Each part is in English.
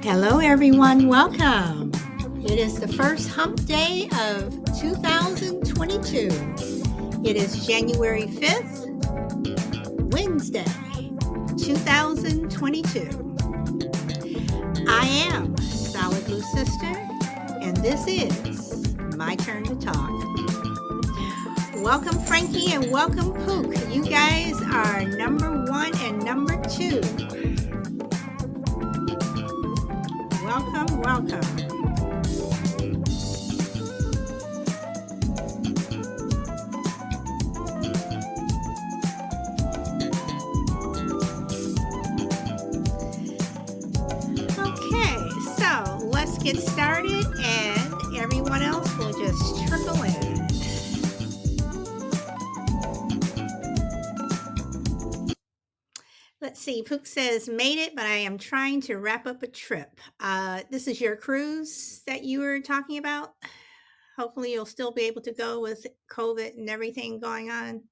Hello, everyone. Welcome. It is the first hump day of 2022. It is January 5th, Wednesday, 2022. I am Solid Blue Sister, and this is my turn to talk. Welcome, Frankie, and welcome, Pook. You guys are number one and number two. Welcome. Okay, so let's get started, and everyone else will just trickle in. Let's see. Pook says, made it, but I am trying to wrap up a trip. This is your cruise that you were talking about. Hopefully, you'll still be able to go with COVID and everything going on.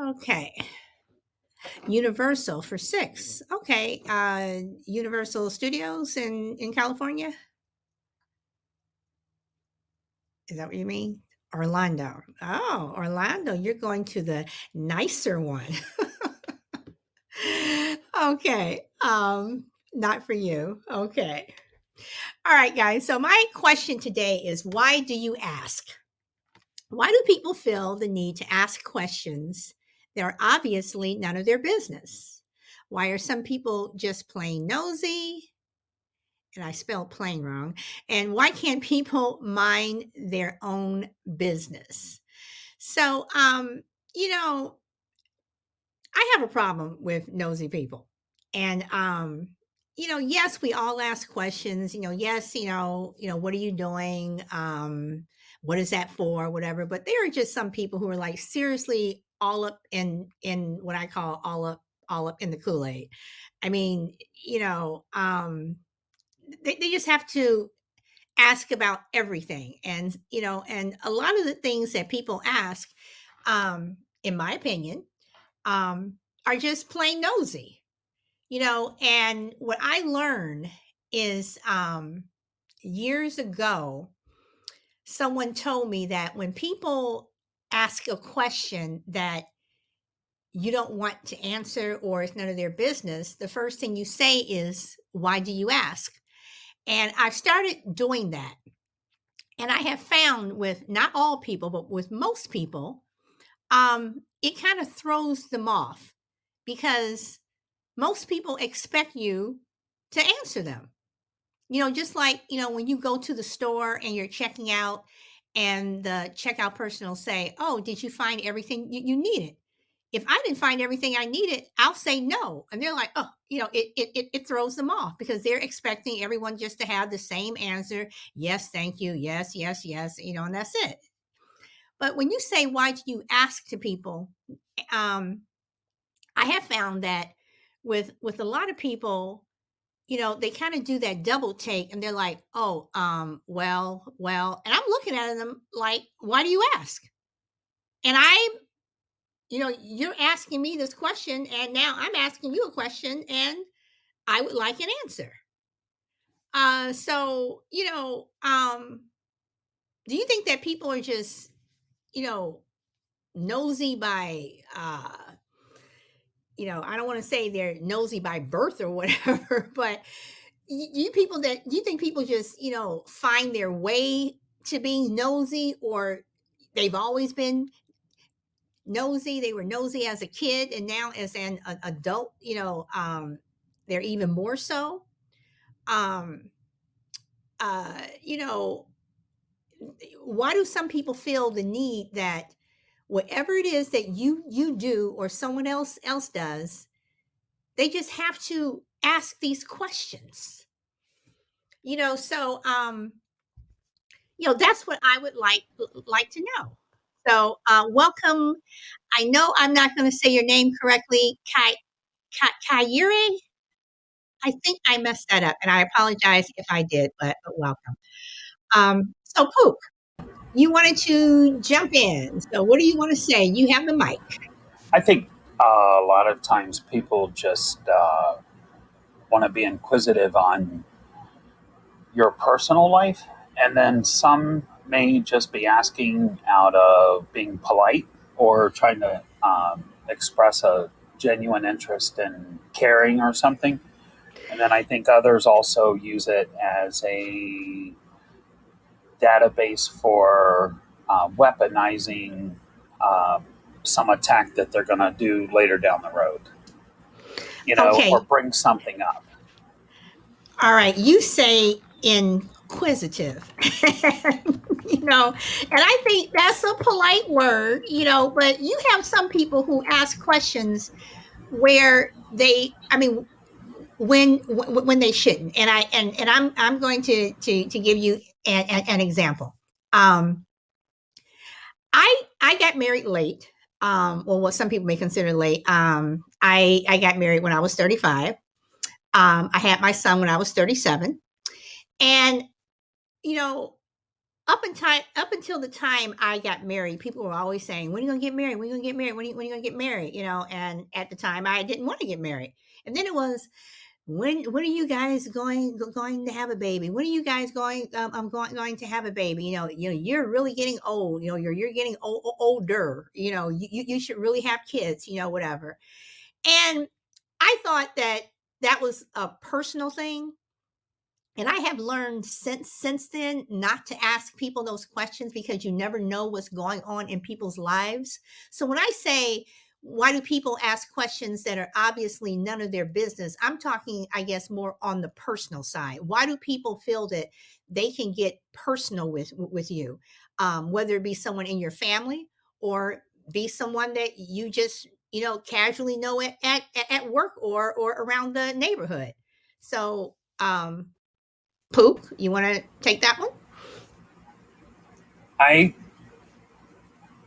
Okay. Universal for 6. Okay. Universal Studios in California. Is that what you mean? Orlando. Oh, Orlando. You're going to the nicer one. Okay. Not for you. Okay. All right, guys. So my question today is, why do you ask? Why do people feel the need to ask questions that are obviously none of their business? Why are some people just plain nosy? And I spelled plain wrong. And why can't people mind their own business? So, you know, I have a problem with nosy people. And yes, we all ask questions, yes, what are you doing? What is that for? Whatever. But there are just some people who are like seriously all up in what I call all up in the Kool-Aid. I mean, they just have to ask about everything. And a lot of the things that people ask, in my opinion, are just plain nosy, and what I learned is years ago, someone told me that when people ask a question that you don't want to answer or it's none of their business, the first thing you say is, why do you ask? And I've started doing that. And I have found with not all people, but with most people, it kind of throws them off because most people expect you to answer them. Just like, when you go to the store and you're checking out and the checkout person will say, oh, did you find everything you needed? If I didn't find everything I needed, I'll say no. And they're like, oh, it throws them off because they're expecting everyone just to have the same answer. Yes, thank you. Yes, yes, yes. And that's it. But when you say, why do you ask to people? I have found that with a lot of people, they kind of do that double take and they're like, oh, well, and I'm looking at them like, why do you ask? And you're asking me this question, and now I'm asking you a question, and I would like an answer. So, do you think that people are just, you know, nosy by, I don't want to say they're nosy by birth or whatever, but do you think people just, find their way to being nosy, or they've always been nosy? They were nosy as a kid, and now as an adult, they're even more so. Um, uh, you know, why do some people feel the need that whatever it is that you do or someone else does, they just have to ask these questions? That's what I would like to know. So, welcome. I know I'm not going to say your name correctly, Kairi. I think I messed that up, and I apologize if I did, but welcome. So, Pook, you wanted to jump in. So, what do you want to say? You have the mic. I think a lot of times people just want to be inquisitive on your personal life, and then some may just be asking out of being polite or trying to express a genuine interest in caring or something. And then I think others also use it as a database for weaponizing um, some attack that they're going to do later down the road, or Okay. bring something up. All right. You say inquisitive. And I think that's a polite word, but you have some people who ask questions where I mean, when they shouldn't. And I'm going to give you an example. I got married late. Well, what some people may consider late. I got married when I was 35. I had my son when I was 37. And, you know, up until the time I got married, people were always saying, "When are you gonna get married? When are you gonna get married? When are you gonna get married?" And at the time I didn't want to get married. And then it was, when are you guys going to have a baby? When are you guys going to have a baby? You're really getting old. You're getting older. You should really have kids. Whatever. And I thought that was a personal thing, and I have learned since then not to ask people those questions, because you never know what's going on in people's lives. So when I say, why do people ask questions that are obviously none of their business, I'm talking, I guess, more on the personal side. Why do people feel that they can get personal with you, whether it be someone in your family or be someone that you just casually know at work or around the neighborhood? So Poop, you want to take that one? I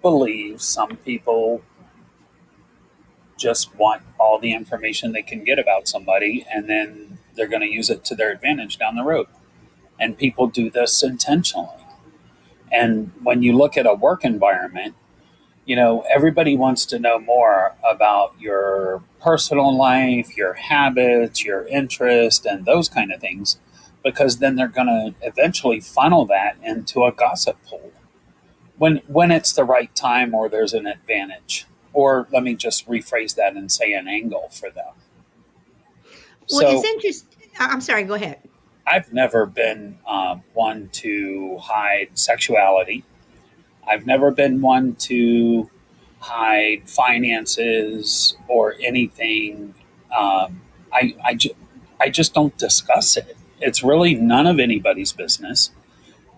believe some people just want all the information they can get about somebody, and then they're going to use it to their advantage down the road. And people do this intentionally. And when you look at a work environment, everybody wants to know more about your personal life, your habits, your interest, and those kind of things, because then they're going to eventually funnel that into a gossip pool when it's the right time or there's an advantage. Or let me just rephrase that and say an angle for them. Well, it's So interesting. I'm sorry, go ahead. I've never been one to hide sexuality. I've never been one to hide finances or anything. Um, I just don't discuss it. It's really none of anybody's business.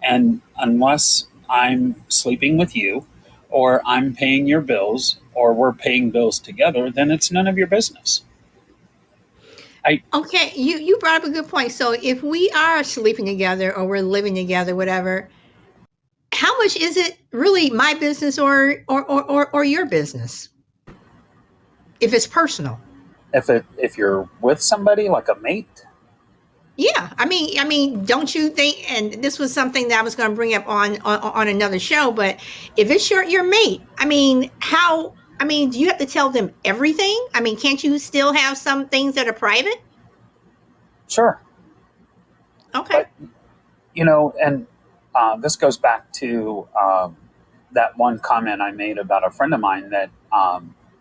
And unless I'm sleeping with you, or I'm paying your bills, or we're paying bills together, then it's none of your business. I Okay, you brought up a good point. So if we are sleeping together or we're living together, whatever, how much is it really my business or your business if it's personal? if you're with somebody like a mate, Yeah, I mean, don't you think? And this was something that I was going to bring up on another show. But if it's your mate, I mean, how? I mean, do you have to tell them everything? I mean, can't you still have some things that are private? sure. Okay. But and this goes back to that one comment I made about a friend of mine that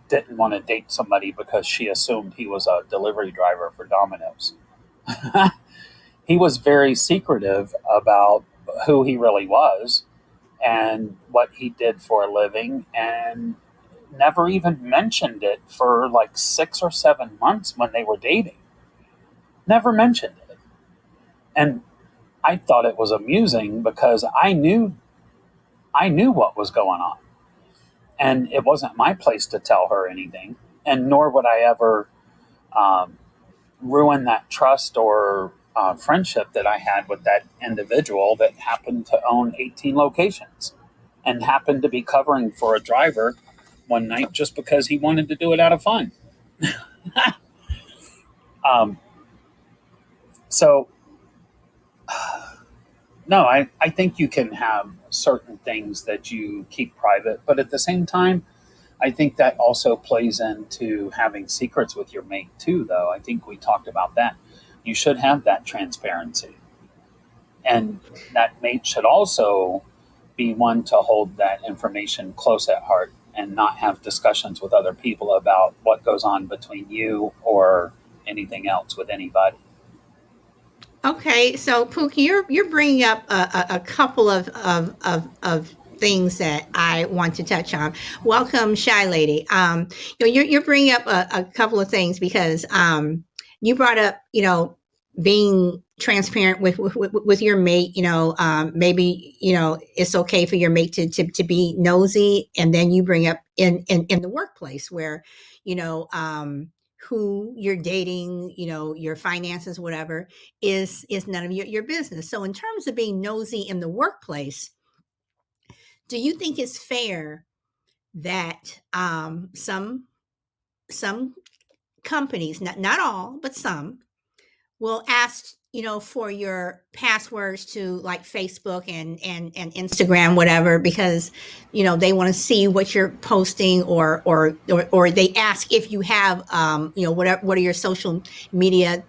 didn't want to date somebody because she assumed he was a delivery driver for Domino's. He was very secretive about who he really was and what he did for a living, and never even mentioned it for like 6 or 7 months when they were dating. Never mentioned it. And I thought it was amusing because I knew what was going on. And it wasn't my place to tell her anything. And nor would I ever um, ruin that trust or friendship that I had with that individual that happened to own 18 locations and happened to be covering for a driver one night just because he wanted to do it out of fun. Um, so, no, I think you can have certain things that you keep private, but at the same time, I think that also plays into having secrets with your mate too, though. I think we talked about that. You should have that transparency. And that mate should also be one to hold that information close at heart and not have discussions with other people about what goes on between you or anything else with anybody. Okay, so Pookie, you're bringing up a couple of things that I want to touch on. Welcome, Shy Lady. You're bringing up a couple of things because you brought up, being transparent with your mate. Maybe it's okay for your mate to be nosy, and then you bring up in the workplace where you know who you're dating, your finances, whatever is none of your business. So in terms of being nosy in the workplace, do you think it's fair that some companies, not all, but some, will ask for your passwords to like Facebook and Instagram, whatever, because they want to see what you're posting, or they ask if you have what are your social media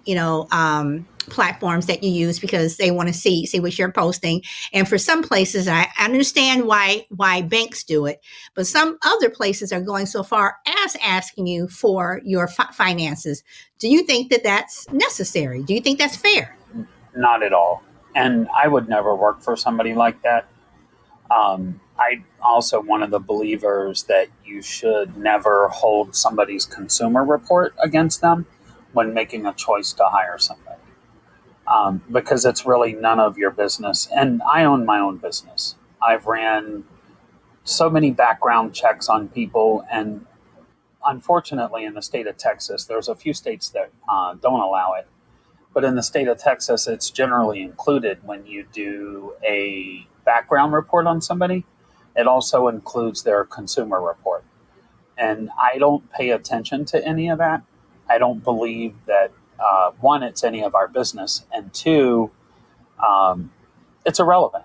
platforms that you use, because they want to see what you're posting. And for some places, I understand why banks do it, but some other places are going so far as asking you for your finances. Do you think that that's necessary? Do you think that's fair? Not at all. And I would never work for somebody like that. I also one of the believers that you should never hold somebody's consumer report against them when making a choice to hire somebody, because it's really none of your business. And I own my own business. I've ran so many background checks on people, and unfortunately, in the state of Texas, there's a few states that don't allow it. But in the state of Texas, it's generally included when you do a background report on somebody. It also includes their consumer report. And I don't pay attention to any of that. I don't believe that, one, it's any of our business, and two, um, it's irrelevant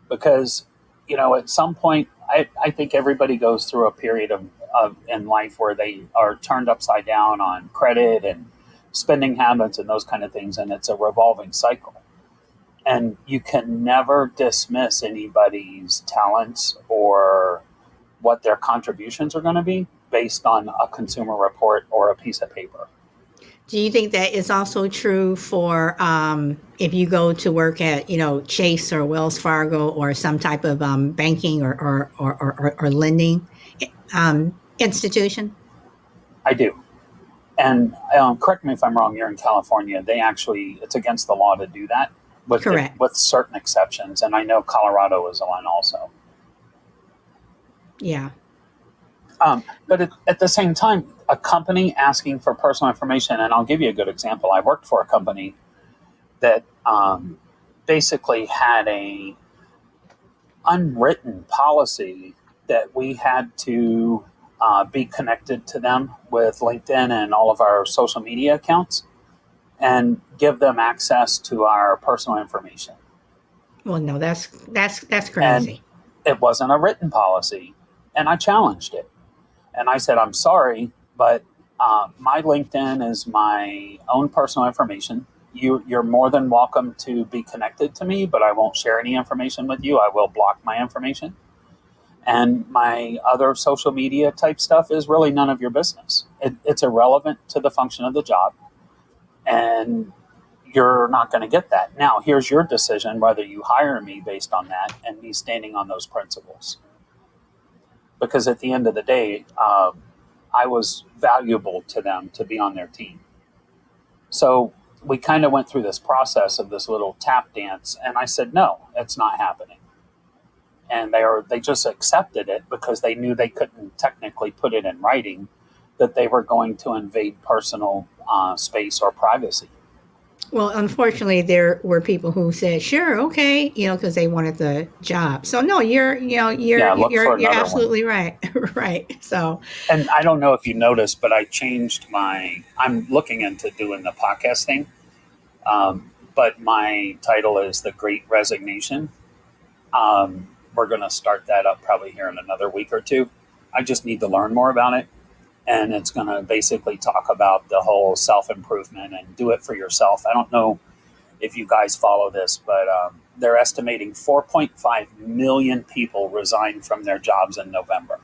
because, at some point, I think everybody goes through a period of in life where they are turned upside down on credit and spending habits and those kind of things, and it's a revolving cycle. And you can never dismiss anybody's talents or what their contributions are going to be based on a consumer report or a piece of paper. Do you think that is also true for if you go to work at Chase or Wells Fargo or some type of banking or lending institution? I do. And correct me if I'm wrong. You're in California. It's against the law to do that, Correct. with certain exceptions. And I know Colorado is one also. Yeah. But at the same time, a company asking for personal information, and I'll give you a good example. I worked for a company that basically had a unwritten policy that we had to be connected to them with LinkedIn and all of our social media accounts and give them access to our personal information. Well, no, that's And crazy. it wasn't a written policy. And I challenged it. And I said, I'm sorry, but my LinkedIn is my own personal information. You're more than welcome to be connected to me, but I won't share any information with you. I will block my information. And my other social media type stuff is really none of your business. It's irrelevant to the function of the job. And you're not going to get that. Now, here's your decision whether you hire me based on that and me standing on those principles. Because at the end of the day, I was valuable to them to be on their team. So we kind of went through this process of this little tap dance, and I said, no, it's not happening. And they just accepted it because they knew they couldn't technically put it in writing that they were going to invade personal space or privacy. Well, unfortunately, there were people who said, "Sure, okay," because they wanted the job. So no, Yeah, look for you're another one. absolutely right, right. So And I don't know if you noticed, but I changed I'm looking into doing the podcast thing. But my title is The Great Resignation. We're going to start that up probably here in another week or two. I just need to learn more about it. and it's going to basically talk about the whole self improvement and do it for yourself. I don't know if you guys follow this, but they're estimating 4.5 million people resigned from their jobs in November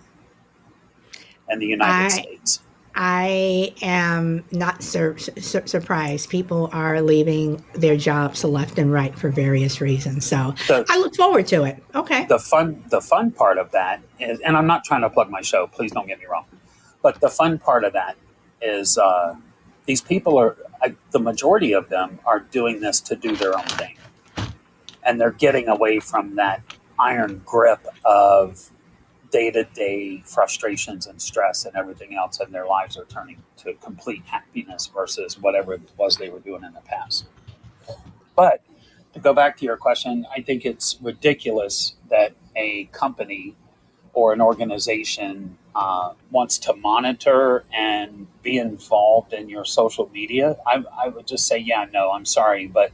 in the United I States. I am not surprised. People are leaving their jobs left and right for various reasons. So The I look forward to it. Okay. the fun part of that is, and I'm not trying to plug my show, please don't get me wrong, but the fun part of that is these people are, the majority of them are doing this to do their own thing, and they're getting away from that iron grip of day-to-day frustrations and stress and everything else, and their lives are turning to complete happiness versus whatever it was they were doing in the past. But to go back to your question, I think it's ridiculous that a company or an organization wants to monitor and be involved in your social media. I would just say, yeah, no, I'm sorry, but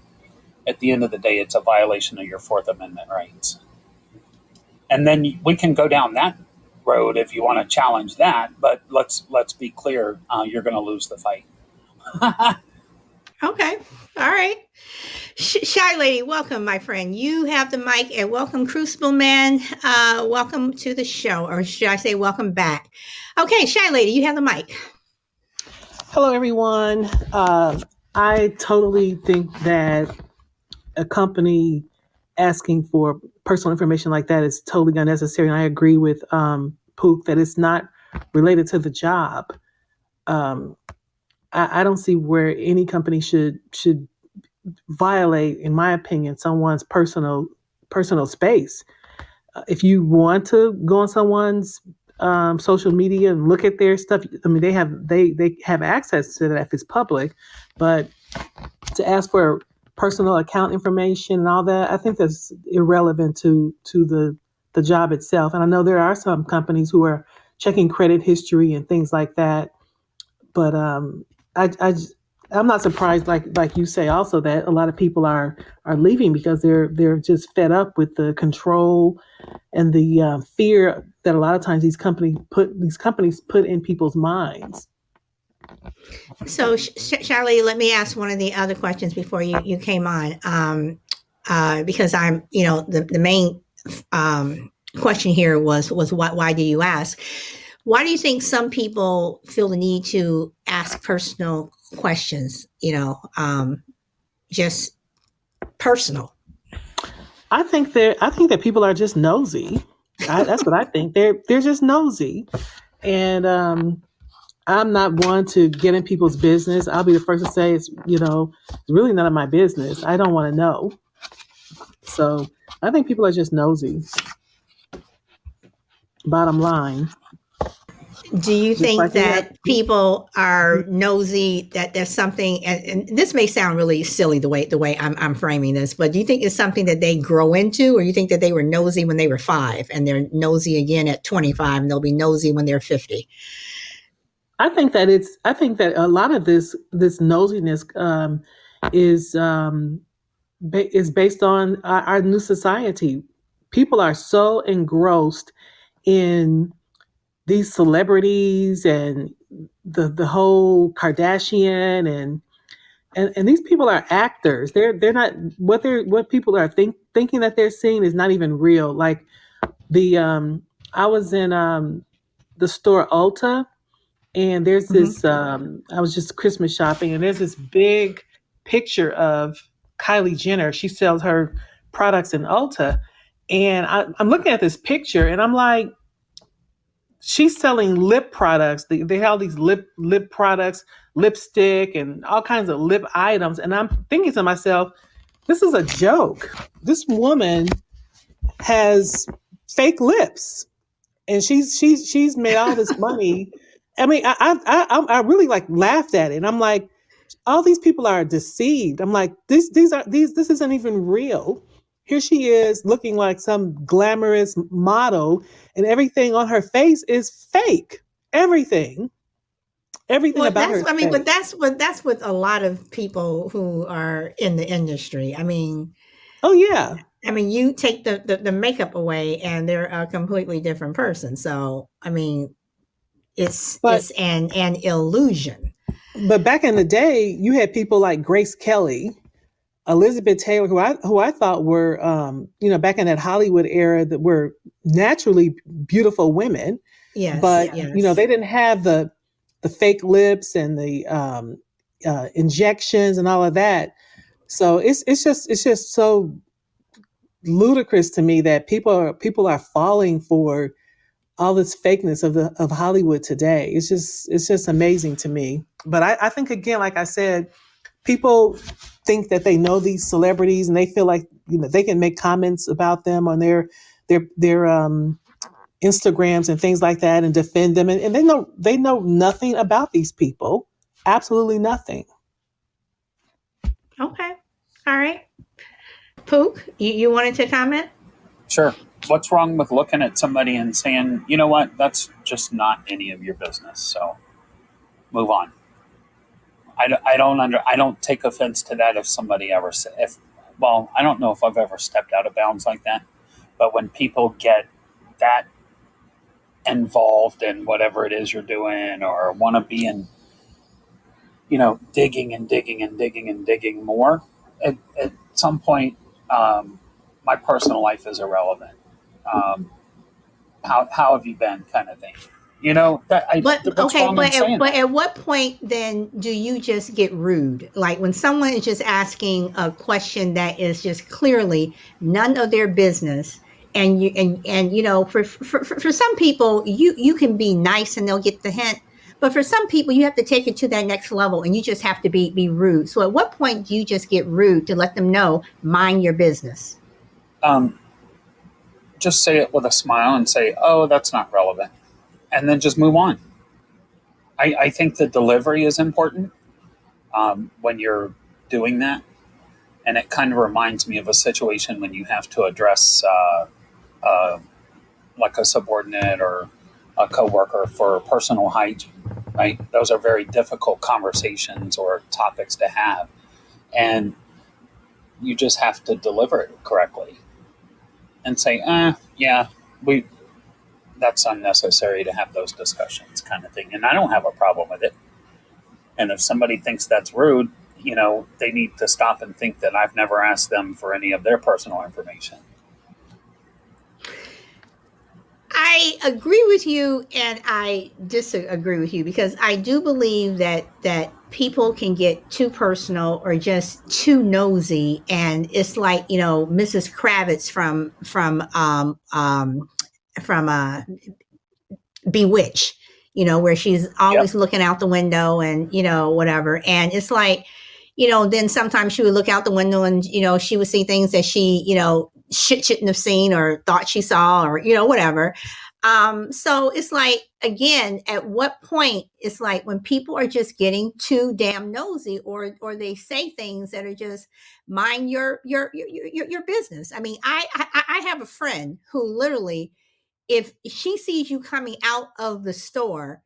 at the end of the day, it's a violation of your Fourth Amendment rights. And then we can go down that road if you want to challenge that. But let's be clear, you're going to lose the fight. Okay. All right. Shy Lady, welcome, my friend. You have the mic, and welcome, Crucible Man. Welcome to the show, or should I say, welcome back? Okay, Shy Lady, you have the mic. Hello, everyone. I totally think that a company asking for personal information like that is totally unnecessary. And I agree with Pook that it's not related to the job. Um, I don't see where any company should violate, in my opinion, someone's personal space. If you want to go on someone's social media and look at their stuff, I mean, they have access to that if it's public, but to ask for personal account information and all that, I think that's irrelevant to the job itself. And I know there are some companies who are checking credit history and things like that, but I I'm not surprised, like you say, also that a lot of people are leaving because they're just fed up with the control and the fear that a lot of times these companies put in people's minds. So, Charlie, let me ask one of the other questions before you came on, because I'm, the main question here was why do you ask? Why do you think some people feel the need to ask personal questions? Just personal. I think that people are just nosy. That's what I think. They're just nosy, and I'm not one to get in people's business. I'll be the first to say it's really none of my business. I don't want to know. So I think people are just nosy. Bottom line, Do you just think like we have. that people are nosy, that there's something, and this may sound really silly the way I'm framing this, but do you think it's something that they grow into, or you think that they were nosy when they were 5 and they're nosy again at 25 and they'll be nosy when they're 50? I think that a lot of this nosiness is is based on our new society. People are so engrossed in these celebrities and the whole Kardashian and these people are actors. They're not what people are thinking that they're seeing is not even real. Like the I was in the store Ulta, and there's Hmm. this I was just Christmas shopping, and there's this big picture of Kylie Jenner. She sells her products in Ulta, and I'm looking at this picture and I'm like, she's selling lip products. They have these lip products, lipstick, and all kinds of lip items. And I'm thinking to myself, this is a joke. This woman has fake lips, and she's made all this money. I mean, I really like laughed at it. And I'm like, all these people are deceived. I'm like, this isn't even real. Here she is looking like some glamorous model, and everything on her face is fake. Everything, everything Well, about her that's, is I mean, but fake. that's with a lot of people who are in the industry. Oh yeah, You take the makeup away and they're a completely different person. So, But an illusion. back in the day, you had people like Grace Kelly, Elizabeth Taylor, who I thought were, back in that Hollywood era, that were naturally beautiful women, Yes, but yes. they didn't have the fake lips and the injections and all of that. So it's just so ludicrous to me that people are falling for all this fakeness of Hollywood today. It's just amazing to me. But I think, again, like I said, people think that they know these celebrities and they feel like they can make comments about them on their Instagrams and things like that and defend them, and they know nothing about these people, absolutely nothing. Okay. All right. Pook, you wanted to comment? Sure. What's wrong with looking at somebody and saying, you know what, that's just not any of your business. So move on. I don't take offense to that if somebody ever say, if, well, I don't know if I've ever stepped out of bounds like that, but when people get that involved in whatever it is you're doing or want to be in, digging and digging and digging and digging more, at some point, my personal life is irrelevant. Um, how have you been, kind of thing. But What's okay, wrong in saying but that? at what point then do you just get rude? Like when someone is just asking a question that is just clearly none of their business, and for some people you can be nice and they'll get the hint, but for some people you have to take it to that next level and you just have to be rude. So at what point do you just get rude to let them know mind your business? um, just say it with a smile and say, oh, that's not relevant, and then just move on. I think the delivery is important when you're doing that, and it kind of reminds me of a situation when you have to address uh, like a subordinate or a coworker for personal hygiene. Right, those are very difficult conversations or topics to have, and you just have to deliver it correctly and say, yeah, we that's unnecessary to have those discussions, kind of thing. And I don't have a problem with it. And if somebody thinks that's rude, they need to stop and think that I've never asked them for any of their personal information. I agree with you and I disagree with you because I do believe that people can get too personal or just too nosy, and it's like, Mrs. Kravitz from Bewitched, where she's Yep. always looking out the window and, whatever. And it's like, then sometimes she would look out the window and, she would see things that she, shouldn't have seen or thought she saw or, whatever. So it's like, again, at what point it's like when people are just getting too damn nosy, or they say things that are just mind your business. I mean, I have a friend who literally, if she sees you coming out of the store,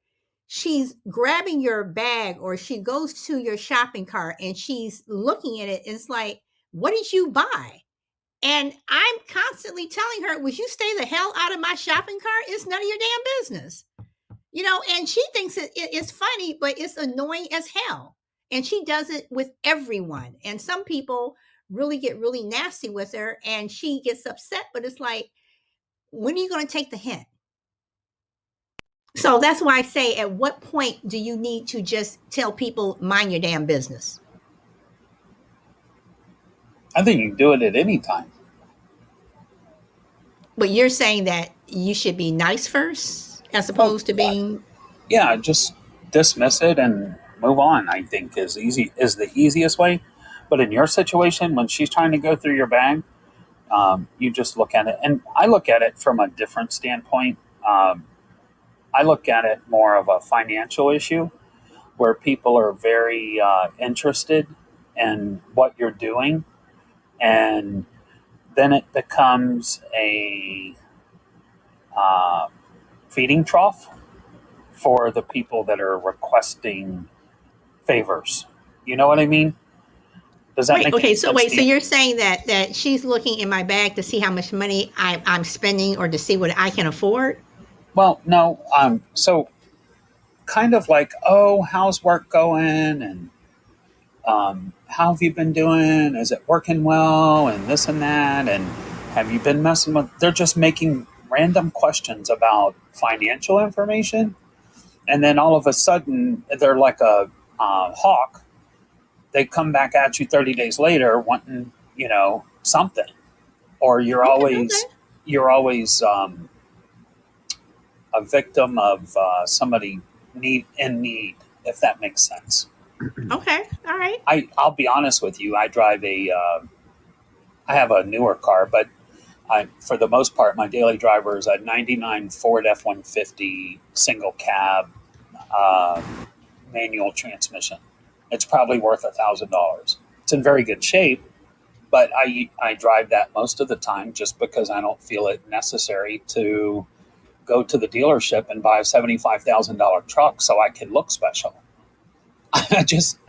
she's grabbing your bag or she goes to your shopping cart and she's looking at it. And it's like, what did you buy? And I'm constantly telling her, would you stay the hell out of my shopping cart? It's none of your damn business. And she thinks it's funny, but it's annoying as hell. And she does it with everyone. And some people really get really nasty with her and she gets upset, but it's like, when are you going to take the hint? So that's why I say, at what point do you need to just tell people mind your damn business? I think you can do it at any time. But you're saying that you should be nice first as Well, opposed to being. yeah, just dismiss it and move on. I think is the easiest way. But in your situation, when she's trying to go through your bag, you just look at it, and I look at it from a different standpoint. I look at it more of a financial issue where people are very interested in what you're doing, and then it becomes a uh, feeding trough for the people that are requesting favors. You know what I mean? Does that Wait, make any okay, so sense wait, to so you? you're saying that she's looking in my bag to see how much money I'm spending or to see what I can afford? Well, no. So kind of like, oh, how's work going? And how have you been doing? Is it working well? And this and that. And have you been messing with? They're just making random questions about financial information. And then all of a sudden, they're like a hawk. They come back at you 30 days later wanting, something. Or you're Okay, always, okay, you're always a victim of somebody in need, if that makes sense. okay. All right. I'll be honest with you. I have a newer car, but for the most part, my daily driver is a '99 Ford F-150 single cab uh, manual transmission. It's probably worth $1,000. It's in very good shape, but I drive that most of the time just because I don't feel it necessary to go to the dealership and buy a $75,000 truck so I can look special. I just,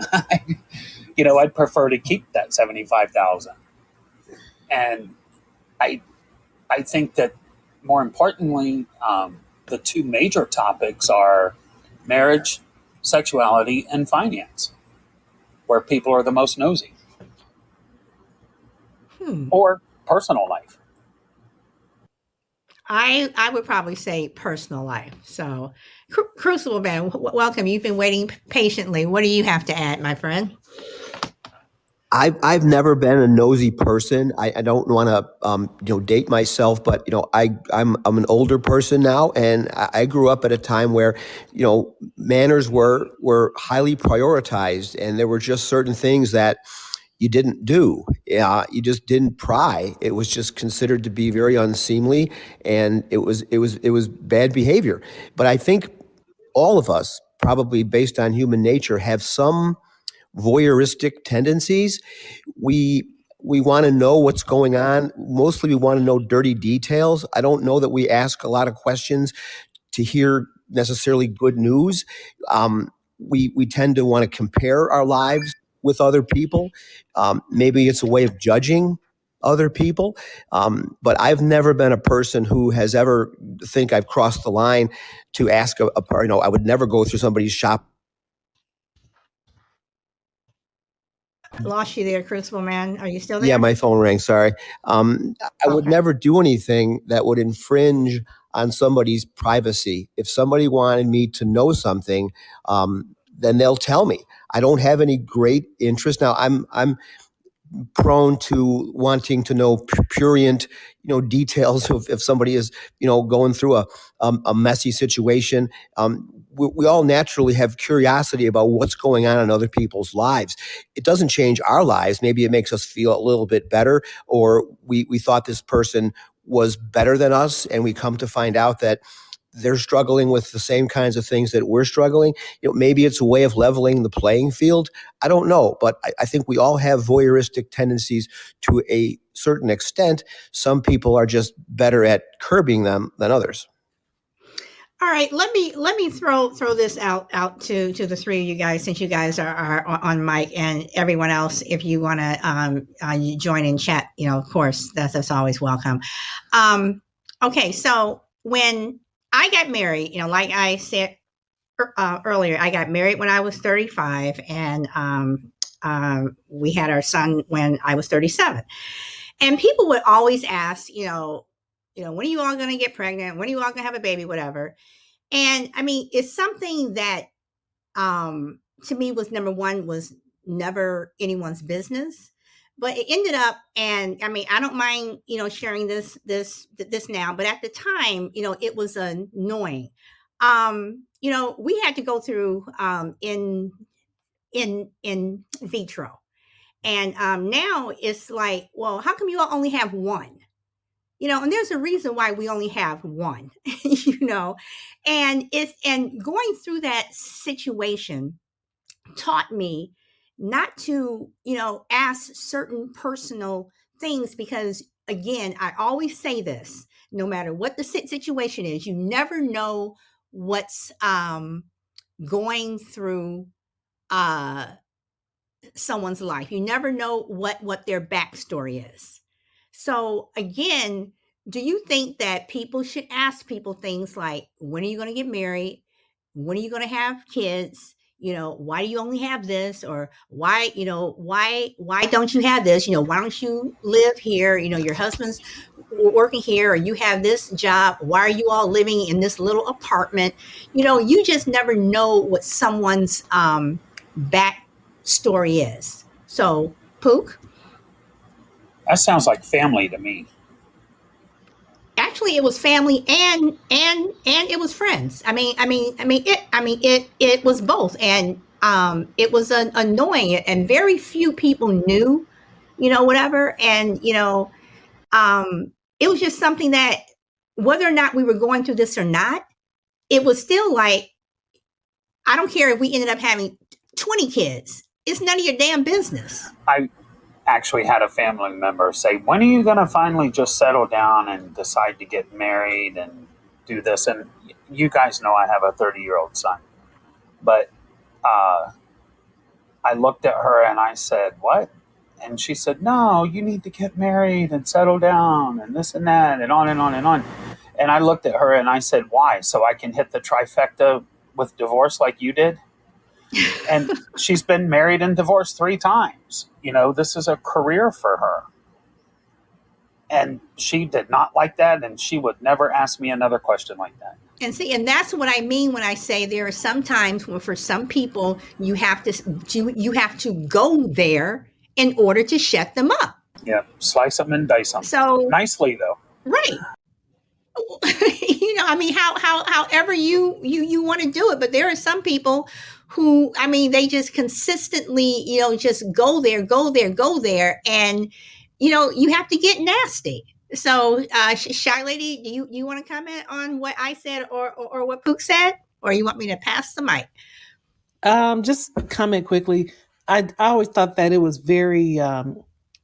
I'd prefer to keep that 75,000. And I, I think that more importantly, the two major topics are marriage, sexuality, and finance, where people are the most nosy, Hmm. or personal life. I would probably say personal life. So, Crucible Man, welcome. You've been waiting patiently. What do you have to add, my friend? I've never been a nosy person. I don't want to date myself, but I'm an older person now, and I grew up at a time where manners were highly prioritized, and there were just certain things that you didn't do. Yeah, you just didn't pry. It was just considered to be very unseemly, and it was bad behavior. But I think all of us, probably based on human nature, have some voyeuristic tendencies. We want to know what's going on. Mostly we want to know dirty details. I don't know that we ask a lot of questions to hear necessarily good news. We tend to want to compare our lives with other people. Maybe it's a way of judging other people. But I've never been a person who has ever think I've crossed the line to ask I would never go through somebody's shop. Lost you there, Crucible Man. Are you still Yeah, there? my phone rang. Sorry. I would Okay. never do anything that would infringe on somebody's privacy. If somebody wanted me to know something, then they'll tell me. I don't have any great interest now. I'm prone to wanting to know prurient, details of if somebody is, going through a messy situation. We all naturally have curiosity about what's going on in other people's lives. It doesn't change our lives. Maybe it makes us feel a little bit better, or we thought this person was better than us, and we come to find out that they're struggling with the same kinds of things that we're struggling. Maybe it's a way of leveling the playing field. I don't know, but I think we all have voyeuristic tendencies to a certain extent. Some people are just better at curbing them than others. All right, let me throw this out to the three of you guys, since you guys are on mic, and everyone else, if you want to join in chat, of course, that's always welcome. Okay, so when I got married, like I said earlier, I got married when I was 35, and we had our son when I was 37. And people would always ask, when are you all going to get pregnant? When are you all going to have a baby? Whatever. And I mean, it's something that to me was, number one, was never anyone's business. But it ended up, and I mean, I don't mind, sharing this now, but at the time, it was annoying. We had to go through in vitro, and now it's like, well, how come you all only have one? And there's a reason why we only have one. you know and going through that situation taught me not to ask certain personal things, because, again, I always say this: no matter what the situation is, you never know what's going through uh someone's life. You never know what their backstory is. So, again, do you think that people should ask people things like, when are you going to get married? when are you going to have kids? Why do you only have this? Or why, why don't you have this? Why don't you live here? Your husband's working here, or you have this job. Why are you all living in this little apartment? You just never know what someone's back story is. So, Pook, That sounds like family to me. actually, it was family and it was friends. It was both, and it was annoying, and very few people knew, whatever, and it was just something that, whether or not we were going through this or not, it was still like, I don't care if we ended up having 20 kids. It's none of your damn business. I actually had a family member say, "When are you going to finally just settle down and decide to get married and do this?" And you guys know I have a 30-year-old son. But I looked at her and I said, "What?" And she said, "No, you need to get married and settle down and this and that and on and on and on." And I looked at her and I said, "Why? So I can hit the trifecta with divorce like you did?" And she's been married and divorced 3 times. This is a career for her. And she did not like that, and she would never ask me another question like that. And see, and that's what I mean when I say there are some times where, for some people, you have to go there in order to shut them up. Yeah, slice them and dice them. So Nicely, though. right. However you want to do it, but there are some people who, they just consistently, just go there, and you have to get nasty. So, Shy Lady, do you want to comment on what I said, or what Pook said, or you want me to pass the mic? Just comment quickly. I always thought that it was very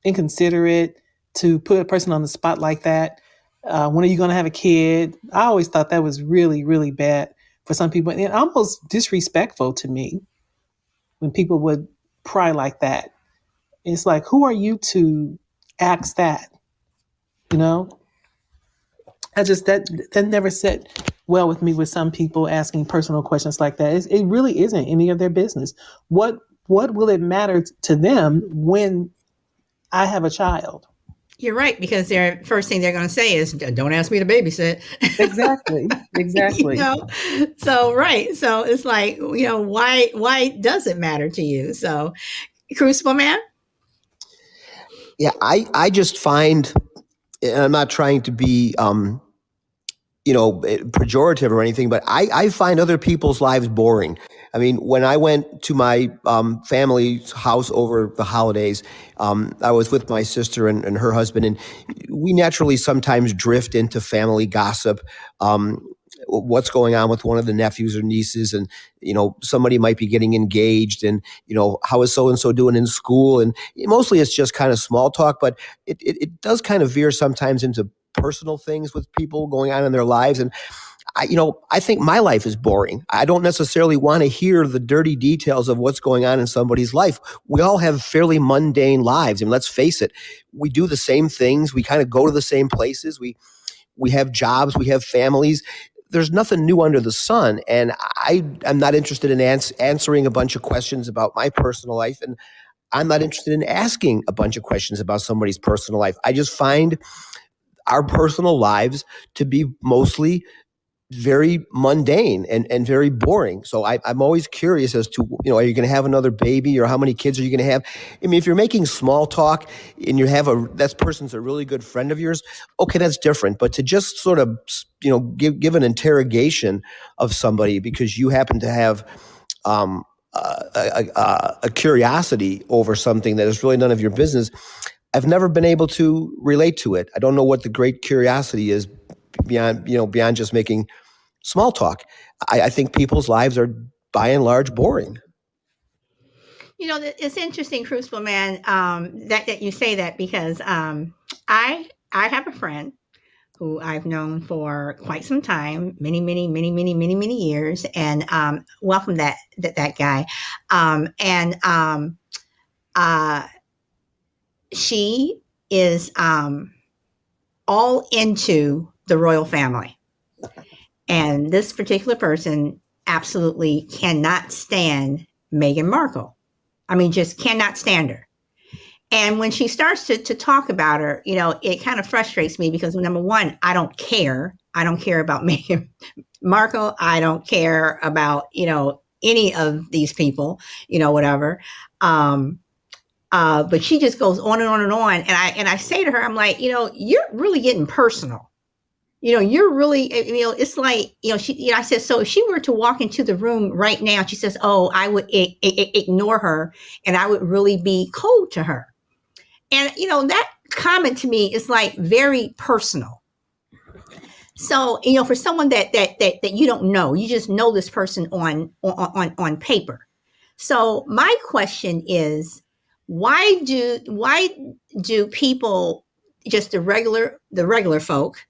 inconsiderate to put a person on the spot like that. When are you going to have a kid? I always thought that was really, really bad for some people, and almost disrespectful to me when people would pry like that. It's like, who are you to ask that? You know, I just that never set well with me with some people asking personal questions like that. It really isn't any of their business. What will it matter to them when I have a child? You're right, because their first thing they're going to say is, "Don't ask me to babysit." Exactly. Exactly. So right, so it's like, why does it matter to you? So, Crucible Man. Yeah, I just find, and I'm not trying to be pejorative or anything, but I find other people's lives boring. I mean, when I went to my family's house over the holidays, I was with my sister and her husband, and we naturally sometimes drift into family gossip. What's going on with one of the nephews or nieces, and somebody might be getting engaged, and how is so and so doing in school, and mostly it's just kind of small talk, but it does kind of veer sometimes into personal things with people going on in their lives. And I think my life is boring. I don't necessarily want to hear the dirty details of what's going on in somebody's life. We all have fairly mundane lives. And let's face it, we do the same things. We kind of go to the same places. We have jobs, we have families. There's nothing new under the sun. And I'm not interested in answering a bunch of questions about my personal life. And I'm not interested in asking a bunch of questions about somebody's personal life. I just find our personal lives to be mostly very mundane and very boring. So I'm always curious as to, are you going to have another baby, or how many kids are you going to have? I mean, if you're making small talk and you have that person's a really good friend of yours, okay, that's different. But to just sort of, give an interrogation of somebody because you happen to have a curiosity over something that is really none of your business, I've never been able to relate to it. I don't know what the great curiosity is beyond just making small talk. I think people's lives are by and large boring. It's interesting, Crucible Man, that you say that, because I have a friend who I've known for quite some time, many years, and welcome that guy, and she is all into the royal family, and this particular person absolutely cannot stand Meghan Markle. I mean, just cannot stand her. And when she starts to talk about her, it kind of frustrates me because number one, I don't care. I don't care about Meghan Markle. I don't care about, any of these people, whatever. But she just goes on and on and on. And I say to her, I'm like, you're really getting personal. You're really, it's like, I said, so if she were to walk into the room right now, she says, oh, I would ignore her and I would really be cold to her. And, that comment to me is like very personal. So, for someone that you don't know, you just know this person on paper. So my question is, why do people, just the regular folk,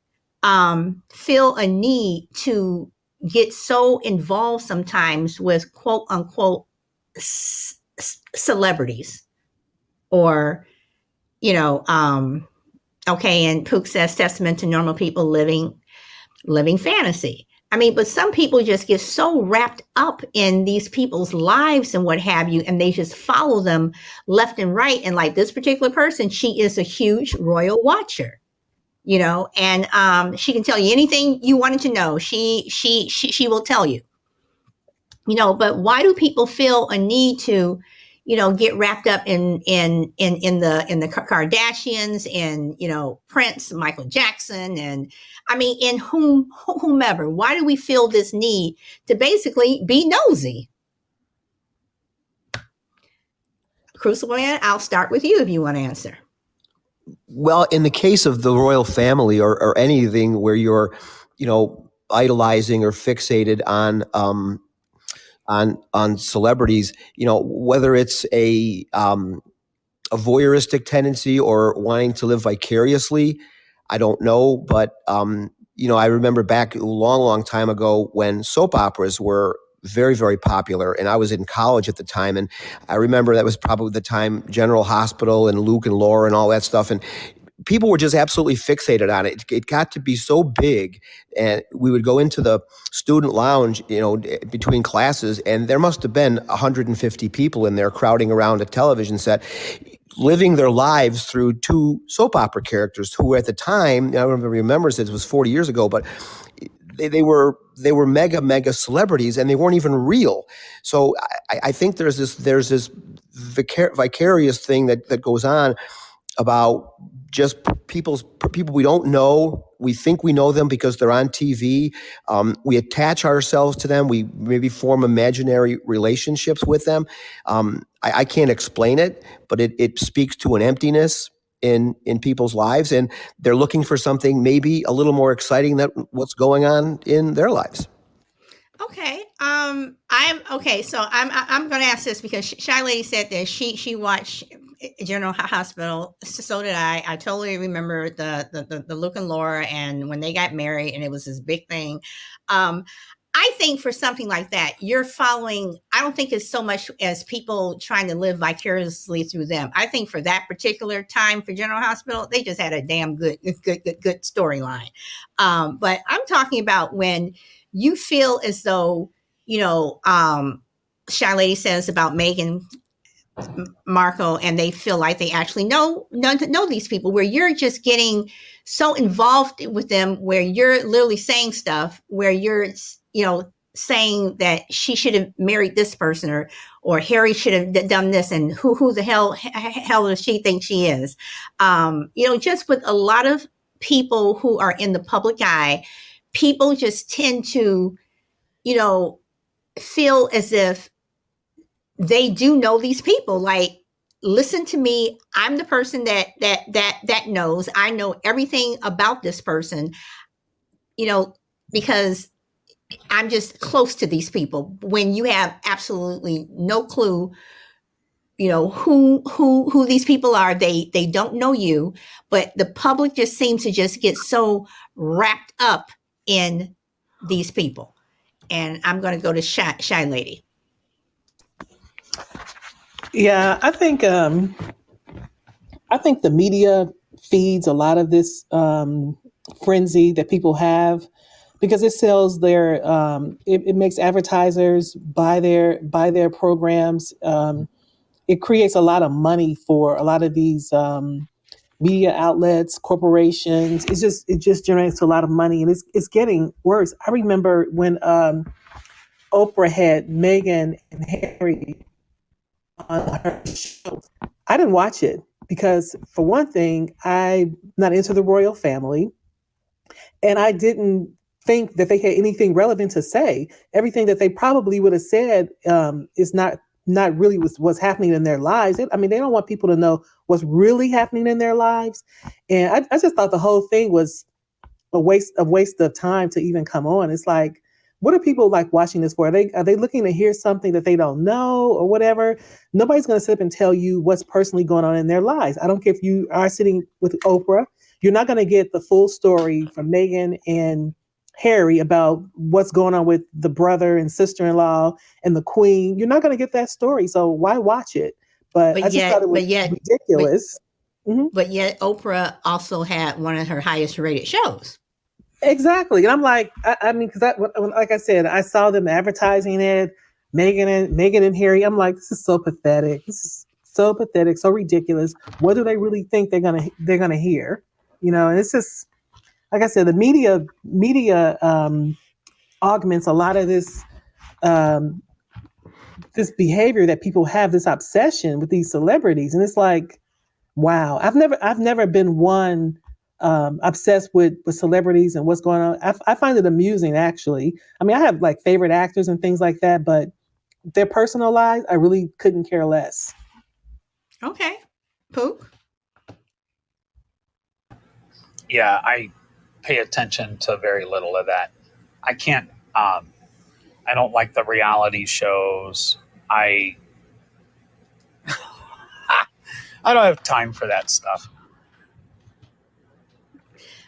feel a need to get so involved sometimes with quote unquote celebrities, or okay, and Pook says testament to normal people living fantasy. I mean, but some people just get so wrapped up in these people's lives and what have you, and they just follow them left and right. And like this particular person, she is a huge royal watcher, and she can tell you anything you wanted to know. She will tell you, But why do people feel a need to, get wrapped up in the Kardashians and Prince, Michael Jackson, and I mean in whomever? Why do we feel this need to basically be nosy? Crucible Man, I'll start with you if you want to answer. Well, in the case of the royal family or anything where you're, idolizing or fixated on celebrities, whether it's a voyeuristic tendency or wanting to live vicariously, I don't know. But I remember back a long, long time ago when soap operas were very, very popular, and I was in college at the time, and I remember that was probably the time General Hospital and Luke and Laura and all that stuff, and people were just absolutely fixated on it. It got to be so big, and we would go into the student lounge, between classes, and there must have been 150 people in there crowding around a television set, living their lives through two soap opera characters who at the time, I don't remember, it was 40 years ago, but they were mega celebrities, and they weren't even real. So I think there's this vicarious thing that goes on about just people we don't know. We think we know them because they're on TV. We attach ourselves to them. We maybe form imaginary relationships with them. I can't explain it, but it speaks to an emptiness in people's lives, and they're looking for something maybe a little more exciting than what's going on in their lives. Okay. I'm okay. So I'm going to ask this because Shy Lady said that she watched General Hospital. So did I. I totally remember the Luke and Laura, and when they got married, and it was this big thing. I think for something like that, you're following. I don't think it's so much as people trying to live vicariously through them. I think for that particular time for General Hospital, they just had a damn good storyline. But I'm talking about when you feel as though, Shy Lady says about Meghan Markle, and they feel like they actually know these people, where you're just getting so involved with them, where you're literally saying stuff, where you're, saying that she should have married this person, or Harry should have done this, and who the hell does she think she is? Just with a lot of people who are in the public eye, people just tend to, feel as if they do know these people. Like, listen to me, I'm the person that knows. I know everything about this person, because I'm just close to these people, when you have absolutely no clue, who these people are. They don't know you, but the public just seems to just get so wrapped up in these people. And I'm going to go to Shy Lady. Yeah, I think the media feeds a lot of this frenzy that people have. because it sells their it makes advertisers buy their programs. It creates a lot of money for a lot of these media outlets, corporations. It just generates a lot of money, and it's getting worse. I remember when Oprah had Meghan and Harry on her show. I didn't watch it because, for one thing, I'm not into the royal family, and I didn't think that they had anything relevant to say. Everything that they probably would have said is not really what's happening in their lives. I mean, they don't want people to know what's really happening in their lives, and I just thought the whole thing was a waste of time to even come on. It's like, what are people like watching this for? Are they looking to hear something that they don't know or whatever? Nobody's going to sit up and tell you what's personally going on in their lives. I don't care if you are sitting with Oprah. You're not going to get the full story from Meghan and Harry about what's going on with the brother and sister-in-law and the queen. You're not going to get that story. So why watch it? But But I just thought yet, it was but yet, but ridiculous. Mhm. but yet, Oprah also had one of her highest rated shows. Exactly. And I'm like, I mean, because like I said, I saw them advertising it, Megan and Harry. I'm like, this is so pathetic. This is so pathetic, so ridiculous. What do they really think they're gonna hear? And it's just, like I said, the media augments a lot of um, this behavior that people have, this obsession with these celebrities, and it's like, wow, I've never been one obsessed with celebrities and what's going on. I find it amusing, actually. I mean, I have like favorite actors and things like that, but their personal lives, I really couldn't care less. Okay, Pook. Yeah, I pay attention to very little of that. I can't. I don't like the reality shows. I I don't have time for that stuff.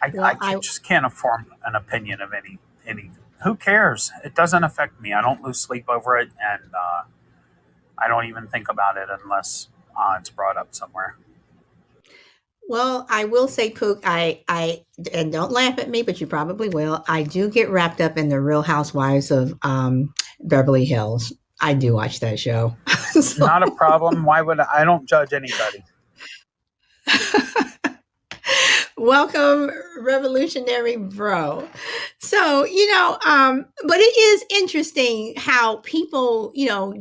I Well, I just can't form an opinion of any. Who cares? It doesn't affect me. I don't lose sleep over it, and I don't even think about it unless it's brought up somewhere. I will say, Pook. I and don't laugh at me, but you probably will. I do get wrapped up in the Real Housewives of Beverly Hills. I do watch that show. So Not a problem. Why would I don't judge anybody. welcome, revolutionary bro. So, but it is interesting how people,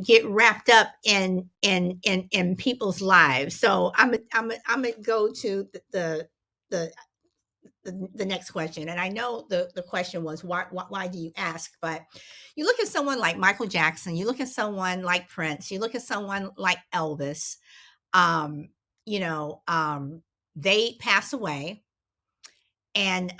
get wrapped up in people's lives. So I'm gonna go to the the next question. And I know the question was why do you ask? But you look at someone like Michael Jackson, you look at someone like Prince, you look at someone like Elvis, um, you know, they pass away, and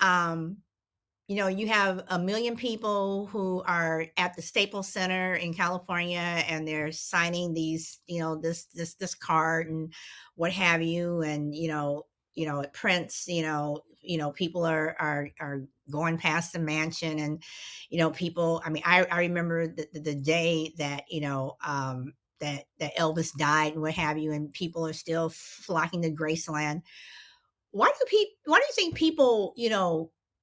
you have a million people who are at the Staples Center in California, and they're signing these, this card and what have you, and at Prince, people are going past the mansion, and people. I mean, I remember the day that that Elvis died and what have you, and people are still flocking to Graceland. Why do you think people,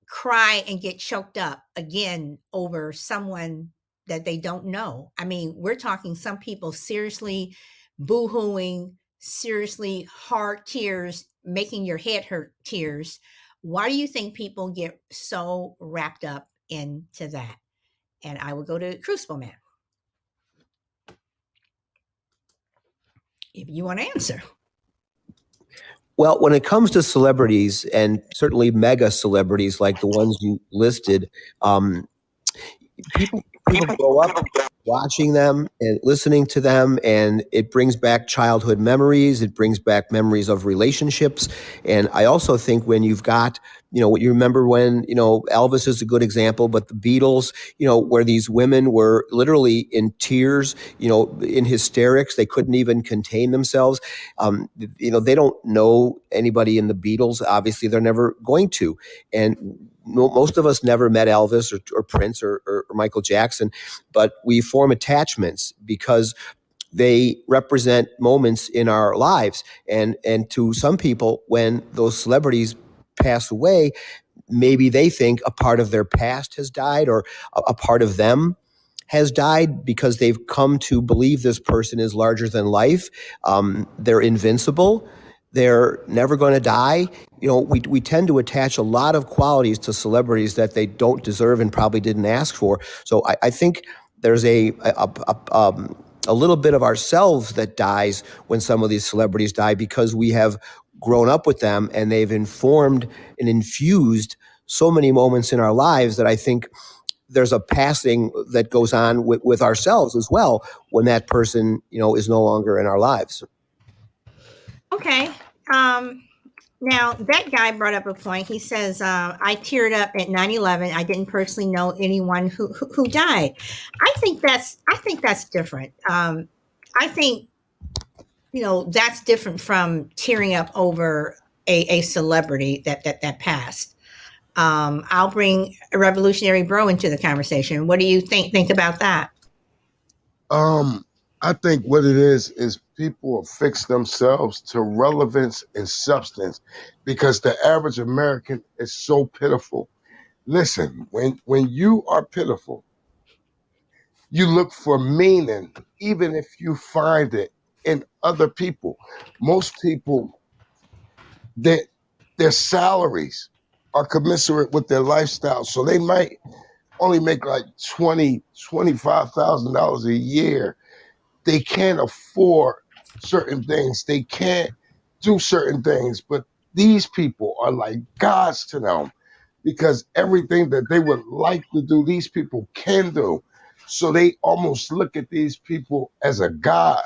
cry and get choked up again over someone that they don't know? I mean, we're talking some people seriously boo-hooing, seriously hard tears, making your head hurt tears. Why do you think people get so wrapped up into that? And I will go to Crucible Man if you want to answer. Well, when it comes to celebrities, and certainly mega celebrities like the ones you listed, um, people grow up watching them and listening to them, and it brings back childhood memories. It brings back memories of relationships. And I also think when you've got, what you remember when, Elvis is a good example, but the Beatles, where these women were literally in tears, in hysterics, they couldn't even contain themselves. They don't know anybody in the Beatles. Obviously, they're never going to. And most of us never met Elvis or Prince or Michael Jackson, but we form attachments because they represent moments in our lives. And to some people, when those celebrities pass away, maybe they think a part of their past has died, or a part of them has died, because they've come to believe this person is larger than life. They're invincible. They're never going to die. We tend to attach a lot of qualities to celebrities that they don't deserve and probably didn't ask for. So I think there's a little bit of ourselves that dies when some of these celebrities die, because we have grown up with them and they've informed and infused so many moments in our lives, that I think there's a passing that goes on with ourselves as well when that person, is no longer in our lives. Okay. Now that guy brought up a point. He says, "I teared up at 9/11. I didn't personally know anyone who died." I think that's different. I think that's different from tearing up over a celebrity that passed. I'll bring a revolutionary bro into the conversation. What do you think about that? I think what it is people affix themselves to relevance and substance because the average American is so pitiful. Listen, when you are pitiful, you look for meaning, even if you find it in other people. Most people, that their salaries are commensurate with their lifestyle, so they might only make like $25,000 a year. They can't afford certain things. They can't do certain things. But these people are like gods to them because everything that they would like to do, these people can do. So they almost look at these people as a god.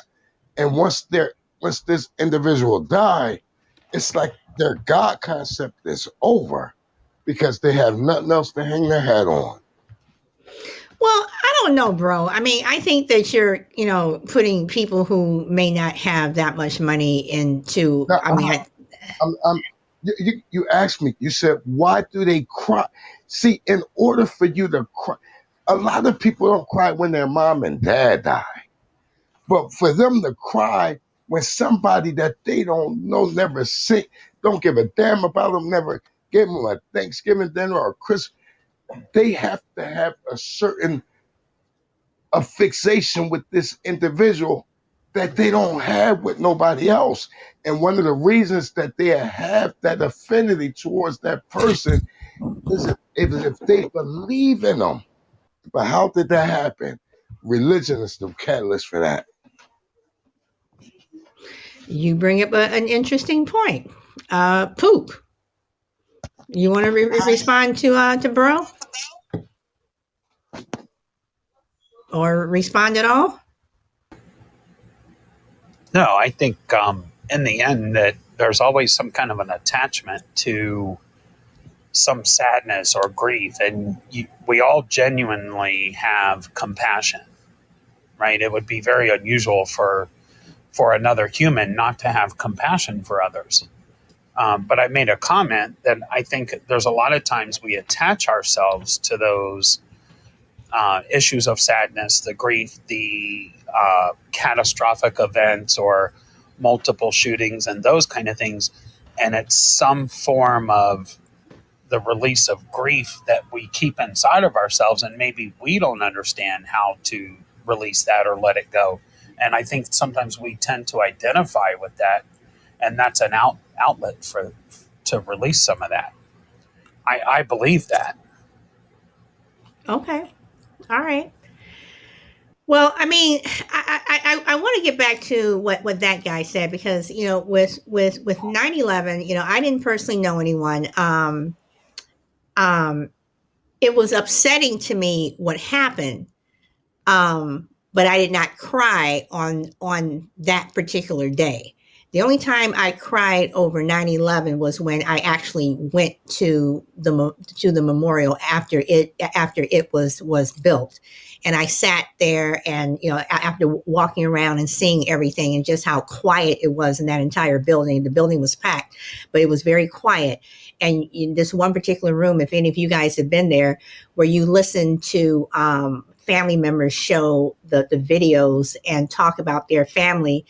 And once this individual die, it's like their god concept is over because they have nothing else to hang their hat on. Well, I don't know, bro. I mean, I think that you're, putting people who may not have that much money into. Now, I mean, you asked me, you said, why do they cry? See, in order for you to cry, a lot of people don't cry when their mom and dad die. But for them to cry when somebody that they don't know, never see, don't give a damn about them, never gave them a Thanksgiving dinner or a Christmas, they have to have a certain a fixation with this individual that they don't have with nobody else. And one of the reasons that they have that affinity towards that person is if they believe in them. But how did that happen? Religion is the catalyst for that. you bring up an interesting point. Poop. You want to respond to bro or respond at all? No, I think in the end that there's always some kind of an attachment to some sadness or grief, and we all genuinely have compassion, right? It would be very unusual for another human not to have compassion for others. But I made a comment that I think there's a lot of times we attach ourselves to those issues of sadness, the grief, the catastrophic events, or multiple shootings, and those kind of things. And it's some form of the release of grief that we keep inside of ourselves, and maybe we don't understand how to release that or let it go. And I think sometimes we tend to identify with that, and that's an outlet for to release some of that. I believe that. Okay. All right. Well, I mean, I want to get back to what that guy said because with 9/11, I didn't personally know anyone. Um, it was upsetting to me what happened, but I did not cry on that particular day. The only time I cried over 9/11 was when I actually went to the memorial after it was built, and I sat there and after walking around and seeing everything and just how quiet it was in that entire building. The building was packed, but it was very quiet. And in this one particular room, if any of you guys have been there, where you listen to family members show the videos and talk about their family,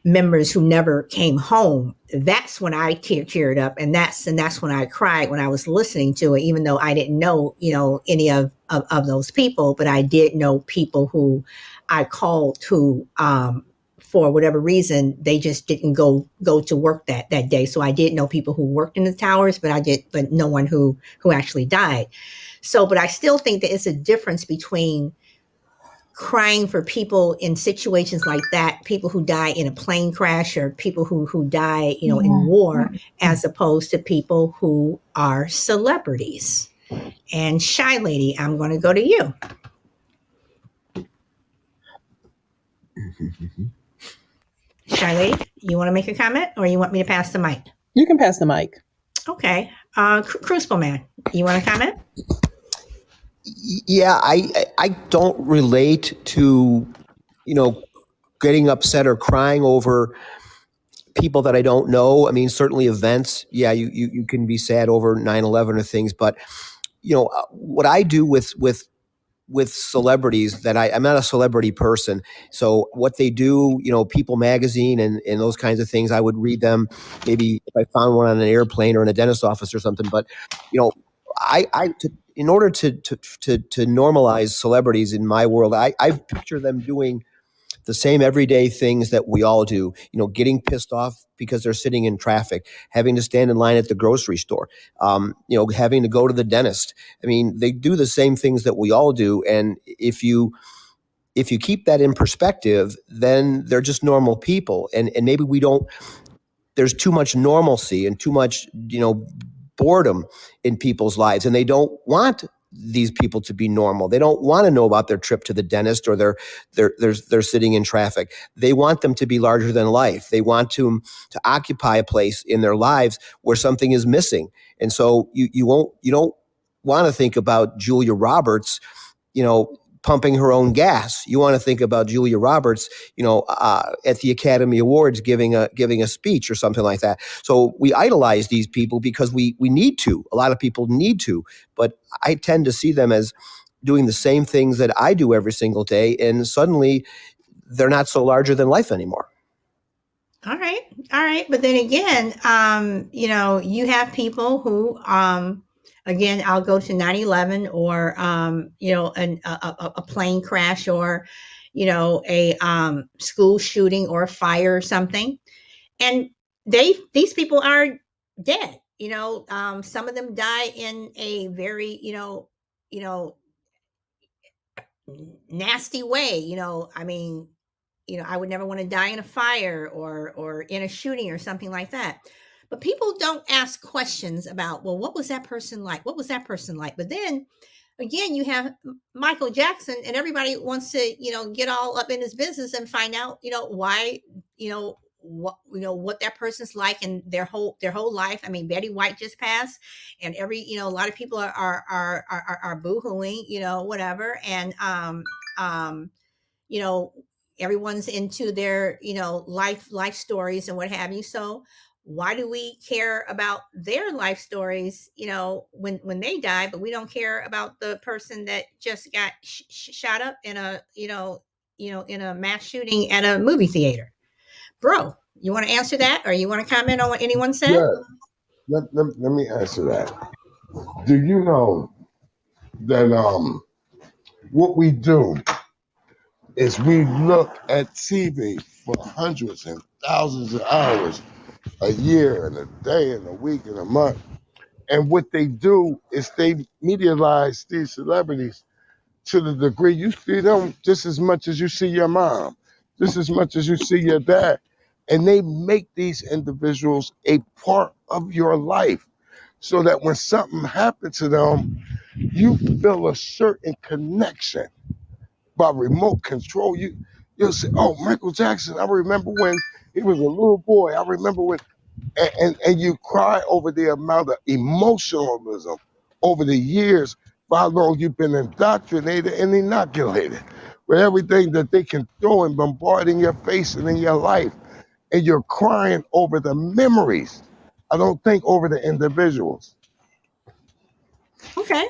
members who never came home, that's when I teared up, and that's when I cried when I was listening to it, even though I didn't know, any of those people, but I did know people who I called who, for whatever reason, they just didn't go to work that day. So I did know people who worked in the towers, but no one who actually died. So, but I still think that it's a difference between crying for people in situations like that, people who die in a plane crash or people who die, in war, as opposed to people who are celebrities. And Shy Lady, I'm going to go to you. Shy Lady, you want to make a comment or you want me to pass the mic? You can pass the mic. Okay. Crucible Man, you want to comment? Yeah, I don't relate to, getting upset or crying over people that I don't know. I mean, certainly events. Yeah, you can be sad over 9/11 or things, but what I do with celebrities that I'm not a celebrity person. So what they do, People Magazine and those kinds of things, I would read them maybe if I found one on an airplane or in a dentist's office or something. But, in order to normalize celebrities in my world, I picture them doing the same everyday things that we all do, getting pissed off because they're sitting in traffic, having to stand in line at the grocery store, having to go to the dentist. I mean, they do the same things that we all do. And if you keep that in perspective, then they're just normal people. And maybe we don't, there's too much normalcy and too much, boredom in people's lives, and they don't want these people to be normal. They don't want to know about their trip to the dentist or they're sitting in traffic. They want them to be larger than life. They want to occupy a place in their lives where something is missing. And so you don't want to think about Julia Roberts, pumping her own gas. You want to think about Julia Roberts, at the Academy Awards giving a speech or something like that. So we idolize these people because we need to. A lot of people need to, but I tend to see them as doing the same things that I do every single day, and suddenly they're not so larger than life anymore. All right. All right. But then again, you have people who, again, I'll go to 9/11 or, a plane crash or, a school shooting or a fire or something. And these people are dead. Some of them die in a very, nasty way. I mean, I would never want to die in a fire or in a shooting or something like that. But people don't ask questions about, well, what was that person like? What was that person like? But then again, you have Michael Jackson, and everybody wants to, get all up in his business and find out, why, what that person's like and their whole life. I mean, Betty White just passed, and a lot of people are boohooing, whatever, and um, you know, everyone's into their, life stories and what have you. So why do we care about their life stories, when they die, but we don't care about the person that just got shot up in a, in a mass shooting at a movie theater? Bro, you want to answer that, or you want to comment on what anyone said? Yeah, let me answer that. Do you know that what we do is we look at TV for hundreds and thousands of hours a year and a day and a week and a month. And what they do is they medialize these celebrities to the degree you see them just as much as you see your mom, just as much as you see your dad. And they make these individuals a part of your life so that when something happens to them, you feel a certain connection by remote control. You'll say, "Oh, Michael Jackson! I remember when he was a little boy. I remember when," and you cry over the amount of emotionalism over the years for how long you've been indoctrinated and inoculated with everything that they can throw and bombard in your face and in your life, and you're crying over the memories. I don't think over the individuals. Okay.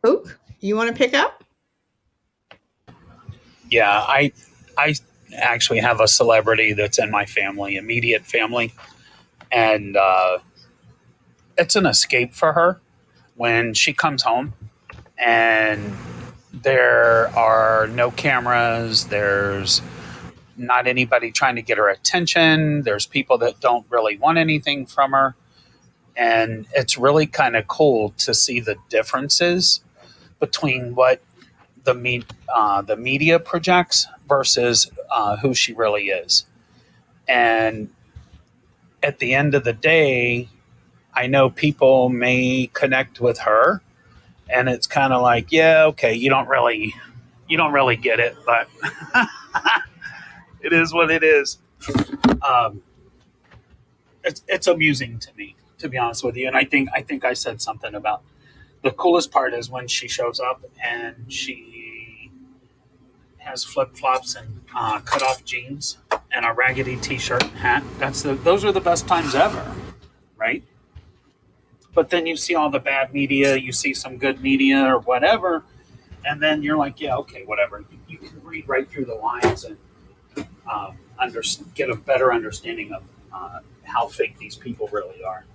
Luke, you want to pick up? Yeah, I actually have a celebrity that's in my family, immediate family, and it's an escape for her when she comes home and there are no cameras, there's not anybody trying to get her attention, there's people that don't really want anything from her, and it's really kind of cool to see the differences between what the media projects versus who she really is. And at the end of the day, I know people may connect with her, and it's kind of like, yeah, okay, you don't really get it, but it is what it is. Um, it's amusing to me, to be honest with you. And I think I said something about the coolest part is when she shows up and she has flip flops and cut off jeans and a raggedy t-shirt and hat. Those are the best times ever, right? But then you see all the bad media, you see some good media or whatever, and then you're like, yeah, okay, whatever. You can read right through the lines and get a better understanding of how fake these people really are.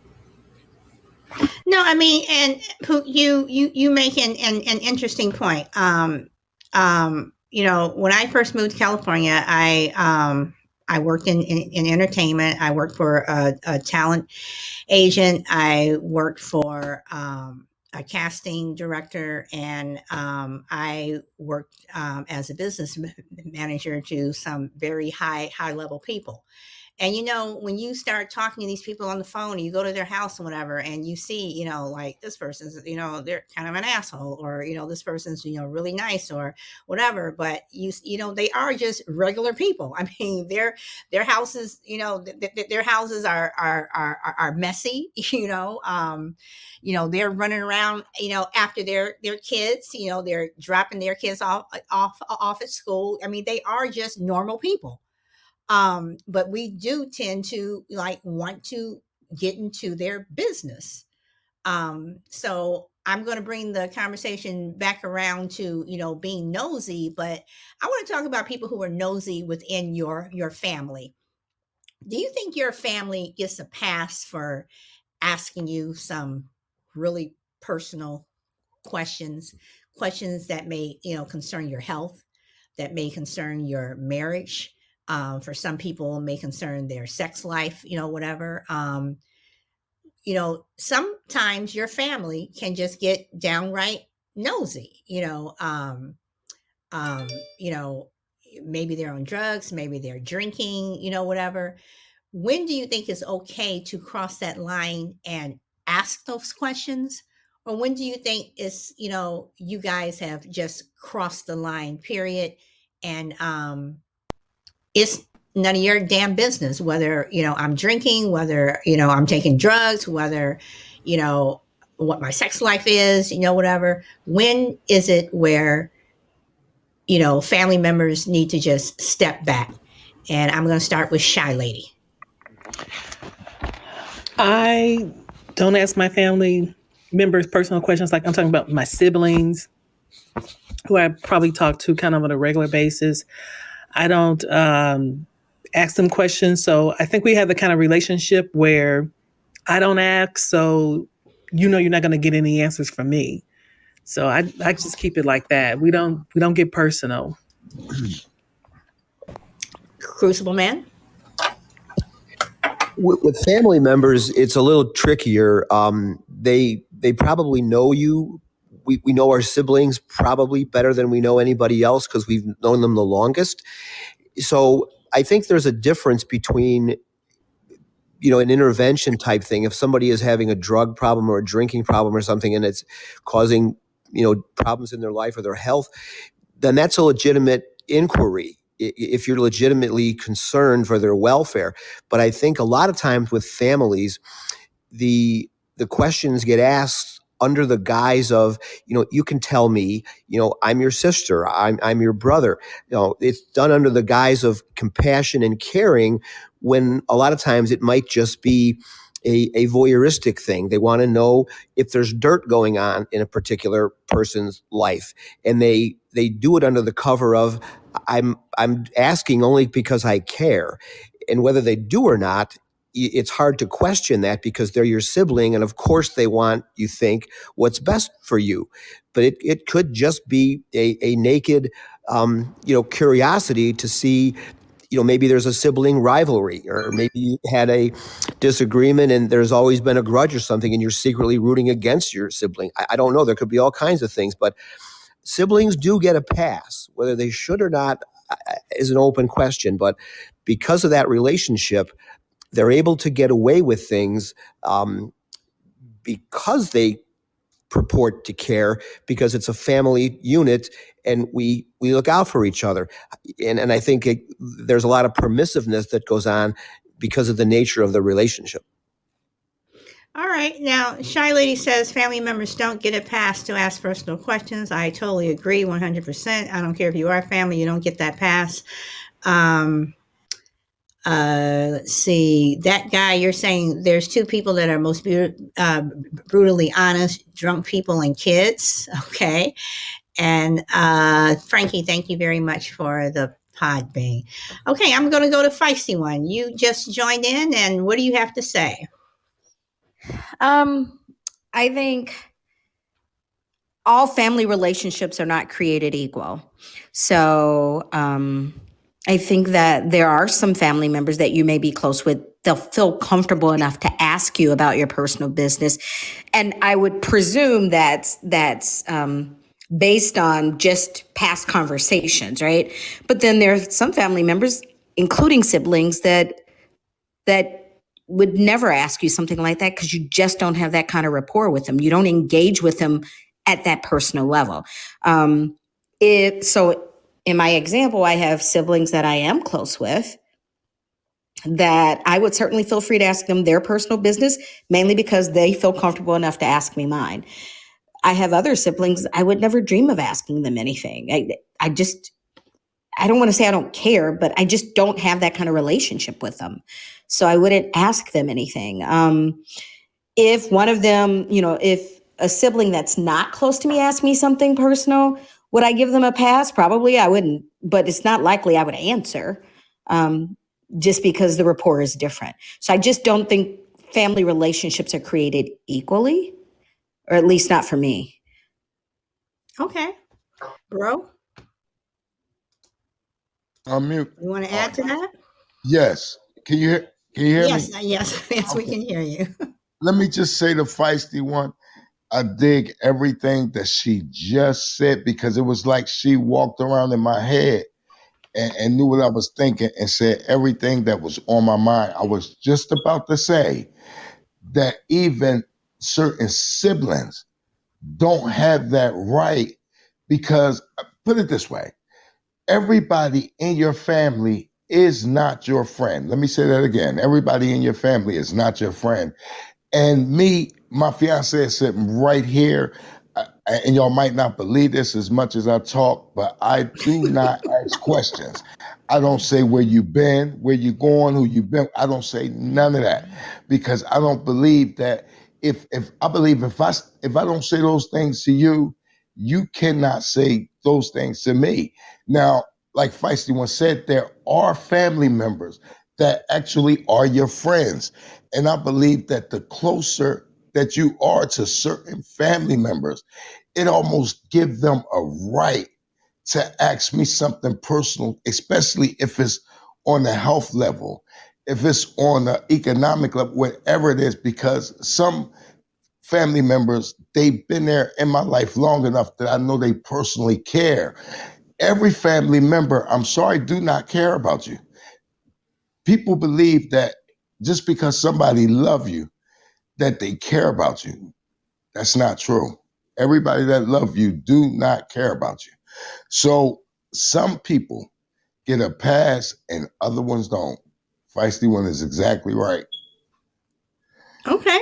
No, I mean, and you make an interesting point. When I first moved to California, I worked in entertainment. I worked for a talent agent. I worked for a casting director, and I worked as a business manager to some very high level people. And when you start talking to these people on the phone, you go to their house and whatever, and you see, like this person's, they're kind of an asshole, or this person's, really nice or whatever. But they are just regular people. I mean, their houses, their houses are messy. They're running around, after their kids. They're dropping their kids off at school. I mean, they are just normal people. But we do tend to like want to get into their business. So I'm going to bring the conversation back around to being nosy, but I want to talk about people who are nosy within your family. Do you think your family gets a pass for asking you some really personal questions, questions that may concern your health, that may concern your marriage? For some people, may concern their sex life, whatever. Sometimes your family can just get downright nosy. Um, you know, Maybe they're on drugs, maybe they're drinking, whatever. When do you think it's okay to cross that line and ask those questions? Or when do you think it's, you guys have just crossed the line, period? And it's none of your damn business whether, I'm drinking, whether, I'm taking drugs, whether, you know, what my sex life is, whatever. When is it where, family members need to just step back? And I'm going to start with Shy Lady. I don't ask my family members personal questions. Like I'm talking about my siblings, who I probably talk to kind of on a regular basis. I don't ask them questions. So I think we have the kind of relationship where I don't ask, so you're not going to get any answers from me. So I just keep it like that. We don't get personal. Crucible Man. With family members, it's a little trickier. They probably know you. We know our siblings probably better than we know anybody else because we've known them the longest. So I think there's a difference between an intervention type thing. If somebody is having a drug problem or a drinking problem or something, and it's causing problems in their life or their health, then that's a legitimate inquiry if you're legitimately concerned for their welfare. But I think a lot of times with families, the questions get asked under the guise of, you can tell me, I'm your sister, I'm your brother. It's done under the guise of compassion and caring, when a lot of times it might just be a voyeuristic thing. They want to know if there's dirt going on in a particular person's life, and they do it under the cover of I'm asking only because I care. And whether they do or not, it's hard to question that because they're your sibling, and of course they want, you think, what's best for you. But it could just be a naked curiosity to see, maybe there's a sibling rivalry, or maybe you had a disagreement and there's always been a grudge or something, and you're secretly rooting against your sibling. I don't know. There could be all kinds of things, but siblings do get a pass. Whether they should or not is an open question. But because of that relationship, they're able to get away with things because they purport to care, because it's a family unit and we look out for each other. And I think there's a lot of permissiveness that goes on because of the nature of the relationship. All right. Now, Shy Lady says family members don't get a pass to ask personal questions. I totally agree 100%. I don't care if you are family, you don't get that pass. Let's see. That guy, you're saying there's two people that are most brutally honest: drunk people and kids. Okay. And Frankie, thank you very much for the pod bang. Okay, I'm going to go to Feisty One. You just joined in, and what do you have to say? I think all family relationships are not created equal. So I think that there are some family members that you may be close with. They'll feel comfortable enough to ask you about your personal business. And I would presume that's based on just past conversations, right? But then there are some family members, including siblings, that would never ask you something like that because you just don't have that kind of rapport with them. You don't engage with them at that personal level. So in my example, I have siblings that I am close with that I would certainly feel free to ask them their personal business, mainly because they feel comfortable enough to ask me mine. I have other siblings, I would never dream of asking them anything. I don't want to say I don't care, but I just don't have that kind of relationship with them. So I wouldn't ask them anything. If one of them, if a sibling that's not close to me asked me something personal, would I give them a pass? Probably I wouldn't, but it's not likely I would answer just because the rapport is different. So I just don't think family relationships are created equally, or at least not for me. Okay. Bro, Unmute. you want to add to that? Yes. Can you hear Yes, me? yes, we can hear you. Let me just say the Feisty One. I dig everything that she just said because it was like she walked around in my head and knew what I was thinking and said everything that was on my mind. I was just about to say that even certain siblings don't have that right because, put it this way, everybody in your family is not your friend. Let me say that again. Everybody in your family is not your friend. And me, my fiance is sitting right here. And y'all might not believe this as much as I talk, but I do not ask questions. I don't say where you been, where you going, who you been. I don't say none of that because I don't believe that if I believe if I don't say those things to you, you cannot say those things to me. Now, like Feisty One said, there are family members that actually are your friends. And I believe that the closer that you are to certain family members, it almost gives them a right to ask me something personal, especially if it's on the health level, if it's on the economic level, whatever it is, because some family members, they've been there in my life long enough that I know they personally care. Every family member, I'm sorry, do not care about you. People believe that just because somebody love you, that they care about you. That's not true. Everybody that love you do not care about you. So some people get a pass and other ones don't. Feisty One is exactly right. Okay.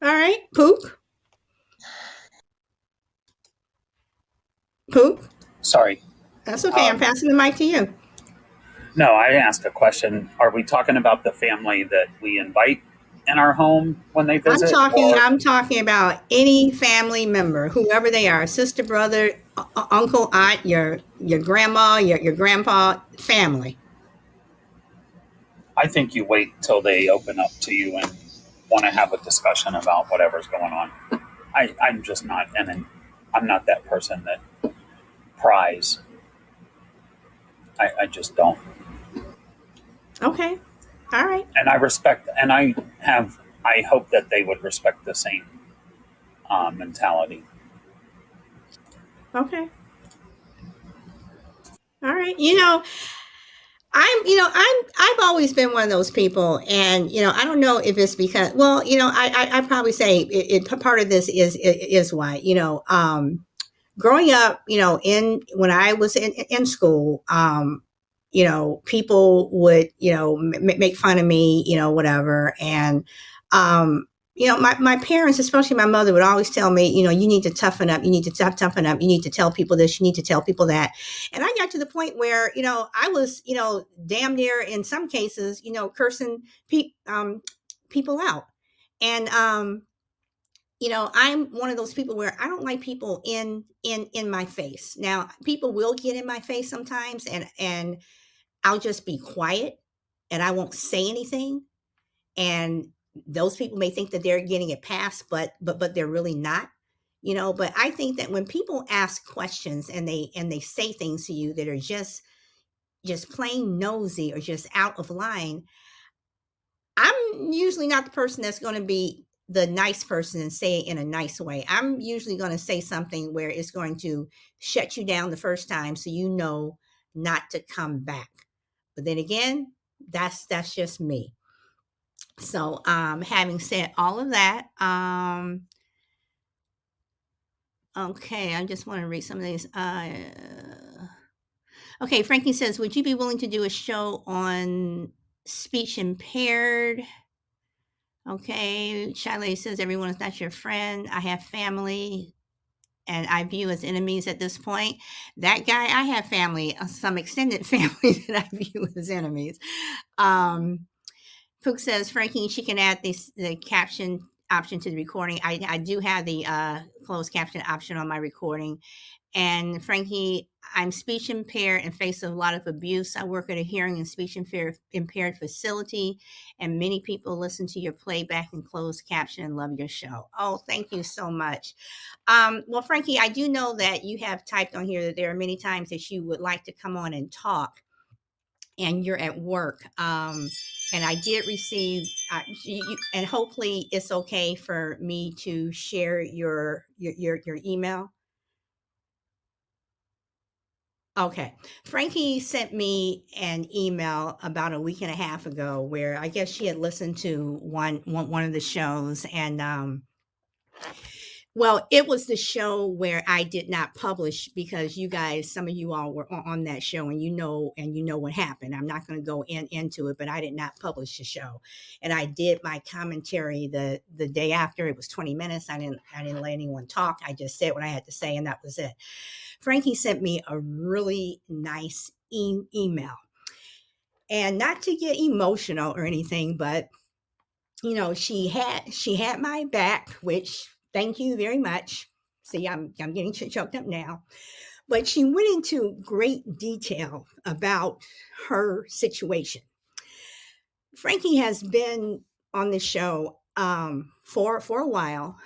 All right. Poop. Poop. Sorry. That's okay. I'm passing the mic to you. No, I asked a question. Are we talking about the family that we invite in our home when they visit, or I'm talking about any family member, whoever they are, sister, brother, uncle, aunt, your grandma, your grandpa, family. I think you wait till they open up to you and want to have a discussion about whatever's going on. I'm just not, and I'm not that person that pries. I just don't. Okay. All right. And I respect, and I hope that they would respect the same mentality. Okay. All right. I've always been one of those people, and I don't know if it's because, well, I probably say part of this is why, growing up, in when I was in school, people would, make fun of me, whatever. And, my parents, especially my mother, would always tell me, you need to toughen up. You need to toughen up. You need to tell people this. You need to tell people that. And I got to the point where, I was, damn near in some cases, cursing people out. And, I'm one of those people where I don't like people in my face. Now, people will get in my face sometimes, and I'll just be quiet and I won't say anything. And those people may think that they're getting it passed, but they're really not. But I think that when people ask questions and they say things to you that are just plain nosy or just out of line, I'm usually not the person that's going to be the nice person and say it in a nice way. I'm usually going to say something where it's going to shut you down the first time, so not to come back. But then again, that's just me. So, having said all of that, okay, I just want to read some of these. Okay, Frankie says, would you be willing to do a show on speech impaired? Okay, Shiley says, everyone is not your friend. I have family and I view as enemies at this point. That guy, I have family, some extended family that I view as enemies. Pook says, Frankie, she can add the caption option to the recording. I do have the closed caption option on my recording. And Frankie, I'm speech impaired and face a lot of abuse. I work at a hearing and speech impaired facility, and many people listen to your playback and closed caption and love your show. Oh, thank you so much. Well, Frankie, I do know that you have typed on here that there are many times that you would like to come on and talk, and you're at work. And I did receive, and hopefully it's okay for me to share your email. Okay. Frankie sent me an email about a week and a half ago where I guess she had listened to one of the shows, and well, it was the show where I did not publish because you guys, some of you all were on that show, and you know what happened. I'm not going to go into it, but I did not publish the show, and I did my commentary the day after. It was 20 minutes. I didn't let anyone talk. I just said what I had to say, and that was it. Frankie sent me a really nice email, and not to get emotional or anything, but she had my back, which thank you very much. See, I'm getting choked up now. But she went into great detail about her situation. Frankie has been on the show for a while.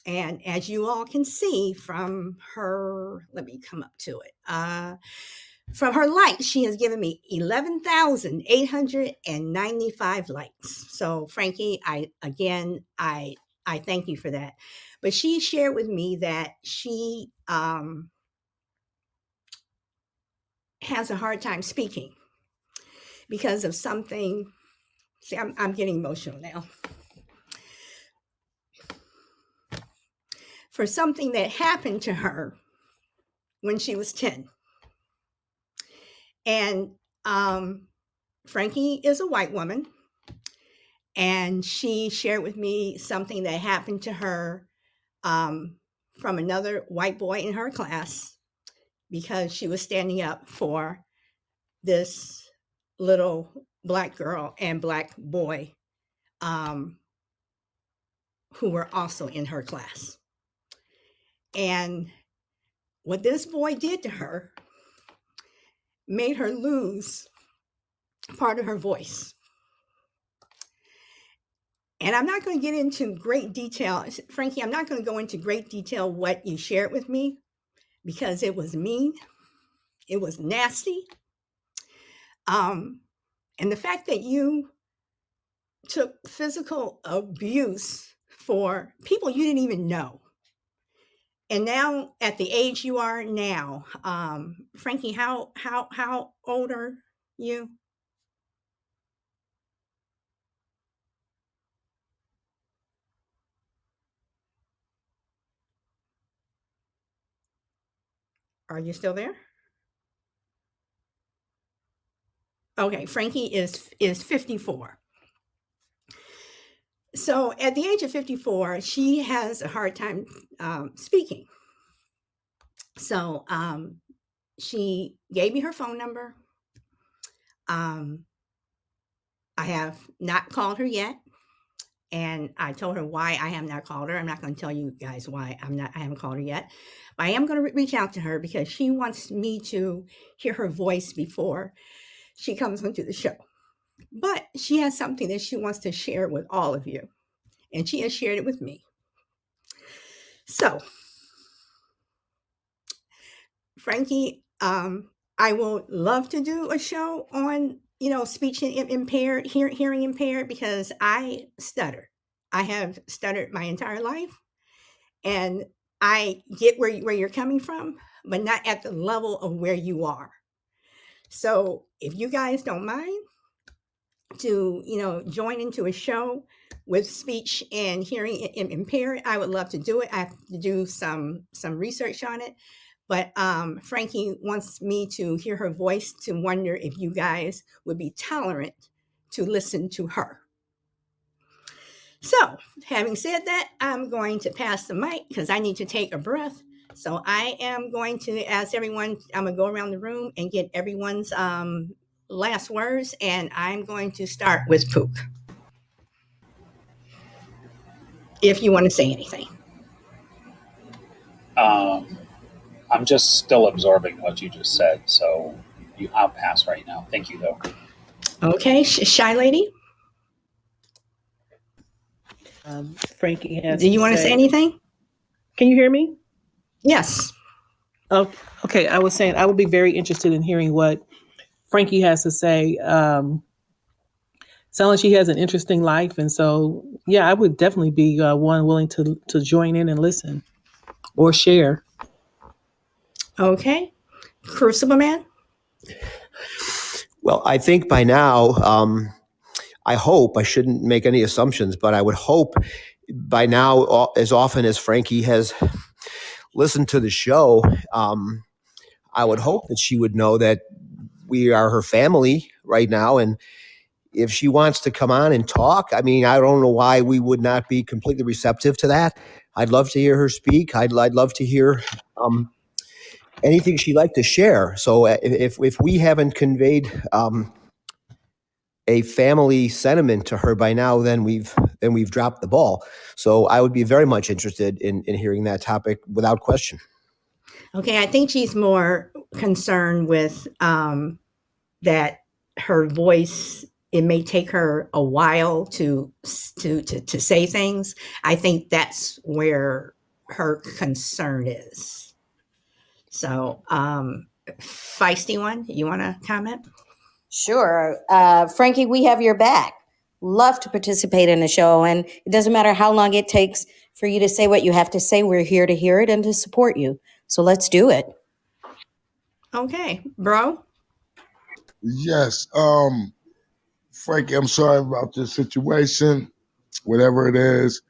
And as you all can see from her, let me come up to it. From her likes, she has given me 11,895 likes. So, Frankie, I thank you for that. But she shared with me that she has a hard time speaking because of something. See, I'm getting emotional now. For something that happened to her when she was 10. And Frankie is a white woman, and she shared with me something that happened to her from another white boy in her class because she was standing up for this little black girl and black boy um, who were also in her class. And what this boy did to her made her lose part of her voice. And I'm not going to get into great detail. Frankie, I'm not going to go into great detail what you shared with me because it was mean, it was nasty. And the fact that you took physical abuse for people you didn't even know. And now, at the age you are now, Frankie, how old are you? Are you still there? Okay, Frankie is 54. So at the age of 54, she has a hard time speaking. So she gave me her phone number. Um, I have not called her yet, and I told her why I have not called her. I'm not going to tell you guys why I haven't called her yet, but I am going to reach out to her because she wants me to hear her voice before she comes onto the show. But she has something that she wants to share with all of you, and she has shared it with me. So, Frankie, I will love to do a show on speech impaired, hearing impaired, because I stutter. I have stuttered my entire life, and I get where you're coming from, but not at the level of where you are. So if you guys don't mind to join into a show with speech and hearing impaired, I would love to do it. I have to do some research on it, but Frankie wants me to hear her voice to wonder if you guys would be tolerant to listen to her. So, having said that, I'm going to pass the mic because I need to take a breath. So I am going to ask everyone, I'm going to go around the room and get everyone's last words, and I'm going to start with Pook, if you want to say anything. Um, I'm just still absorbing what you just said, so I'll pass right now. Thank you, though. Okay, Shy Lady, Frankie has do to you want to say say. anything? Can you hear me? Yes. Oh, okay. I was saying I would be very interested in hearing what Frankie has to say. Sounds like she has an interesting life, and so yeah, I would definitely be one willing to join in and listen or share. Okay, Crucible Man. Well, I think by now, I hope, I shouldn't make any assumptions, but I would hope by now, as often as Frankie has listened to the show, I would hope that she would know that we are her family right now. And if she wants to come on and talk, I mean, I don't know why we would not be completely receptive to that. I'd love to hear her speak. I'd love to hear anything she'd like to share. So if we haven't conveyed a family sentiment to her by now, then we've dropped the ball. So I would be very much interested in hearing that topic without question. Okay, I think she's more concerned with that her voice, it may take her a while to say things. I think that's where her concern is. So, feisty one, you want to comment? Sure. Frankie, we have your back. Love to participate in the show. And it doesn't matter how long it takes for you to say what you have to say. We're here to hear it and to support you. So let's do it. Okay, bro. Yes. Frankie, I'm sorry about this situation, whatever it is,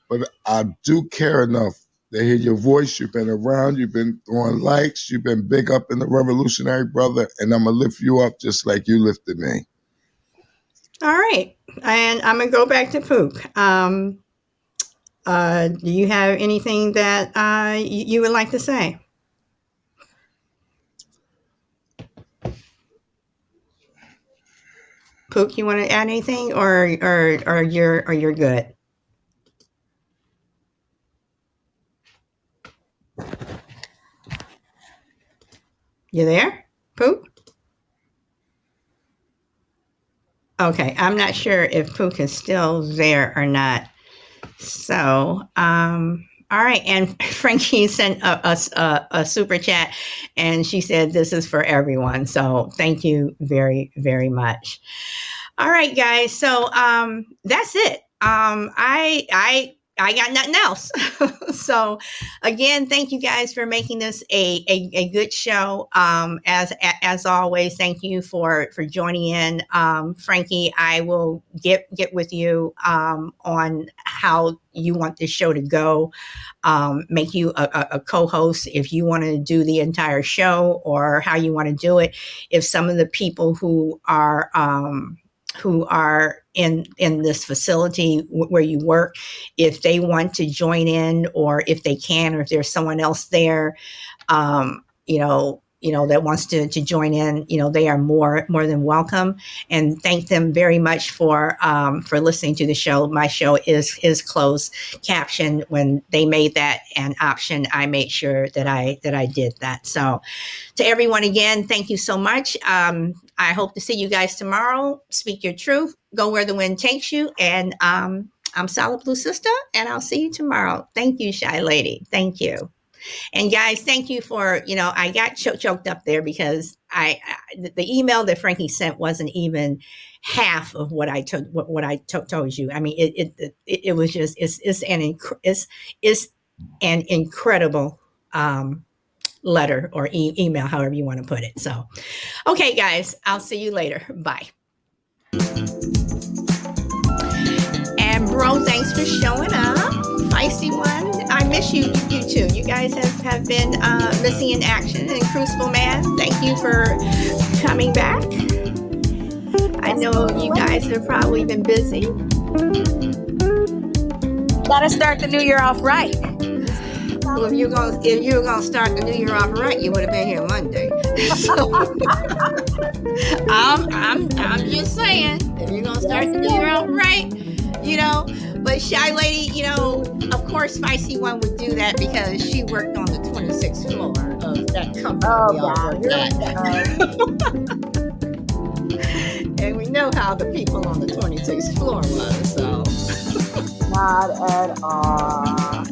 but I do care enough to hear your voice. You've been around, you've been throwing likes, you've been big up in the Revolutionary Brother, and I'm gonna lift you up just like you lifted me. All right, and I'm gonna go back to Pook. Do you have anything that you would like to say? Pook, you want to add anything, or you're good? You there, Pook? Okay, I'm not sure if Pook is still there or not. So, all right. And Frankie sent a super chat, and she said this is for everyone. So thank you very, very much. All right, guys. So that's it. I got nothing else. So again, thank you guys for making this a good show. As always, thank you for joining in. Frankie, I will get with you on how you want this show to go. Make you a co-host if you want to do the entire show, or how you want to do it. If some of the people who are in this facility where you work, if they want to join in, or if they can, or if there's someone else there, that wants to join in, they are more than welcome. And thank them very much for listening to the show. My show is closed caption. When they made that an option, I made sure that I did that. So to everyone, again, thank you so much. I hope to see you guys tomorrow. Speak your truth. Go where the wind takes you. And I'm Solid Blue Sister, and I'll see you tomorrow. Thank you, Shy Lady. Thank you. And guys, thank you for, I got choked up there because the email that Frankie sent wasn't even half of what I told you. I mean, it was just, it's an incredible letter or email, however you want to put it. So, okay, guys, I'll see you later. Bye. And bro, thanks for showing up. Feisty one, I miss you too. You guys have been missing in action. And Crucible Man, thank you for coming back. I know you guys have probably been busy. Gotta start the new year off right. Well, if you were gonna start the new year off right, you would have been here Monday. So, I'm just saying, if you're gonna start the new year off right, But Shy Lady, of course, Spicy One would do that because she worked on the 26th floor of that company we all worked at. And we know how the people on the 26th floor was, so. Not at all.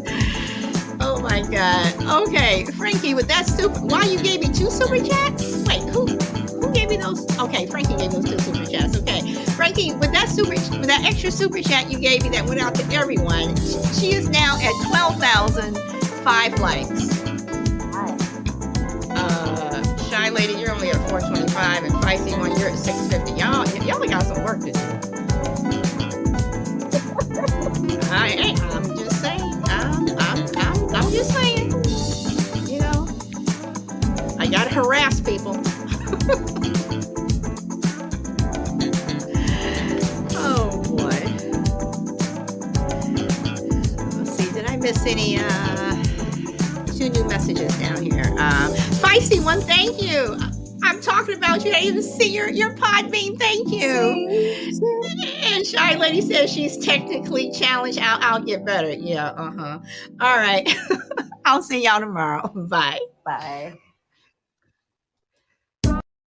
Oh my God. Okay, Frankie, with that why you gave me 2 super chats? Wait, who gave me those? Okay, Frankie gave those 2 super chats. Okay, Frankie, with that extra super chat you gave me that went out to everyone, she is now at 12,005 likes. Shy Lady, you're only at 425, and Feisty One, you're at 650. Y'all got some work to do. I'm just saying. I'm just saying. I gotta harass people. Oh boy. Let's see. Did I miss any? 2 new messages down here. Feisty One, thank you. I'm talking about you. I didn't even see your Podbean. Thank you. And Shy Lady says she's technically challenged. I'll get better. Yeah. All right. I'll see y'all tomorrow. Bye. Bye.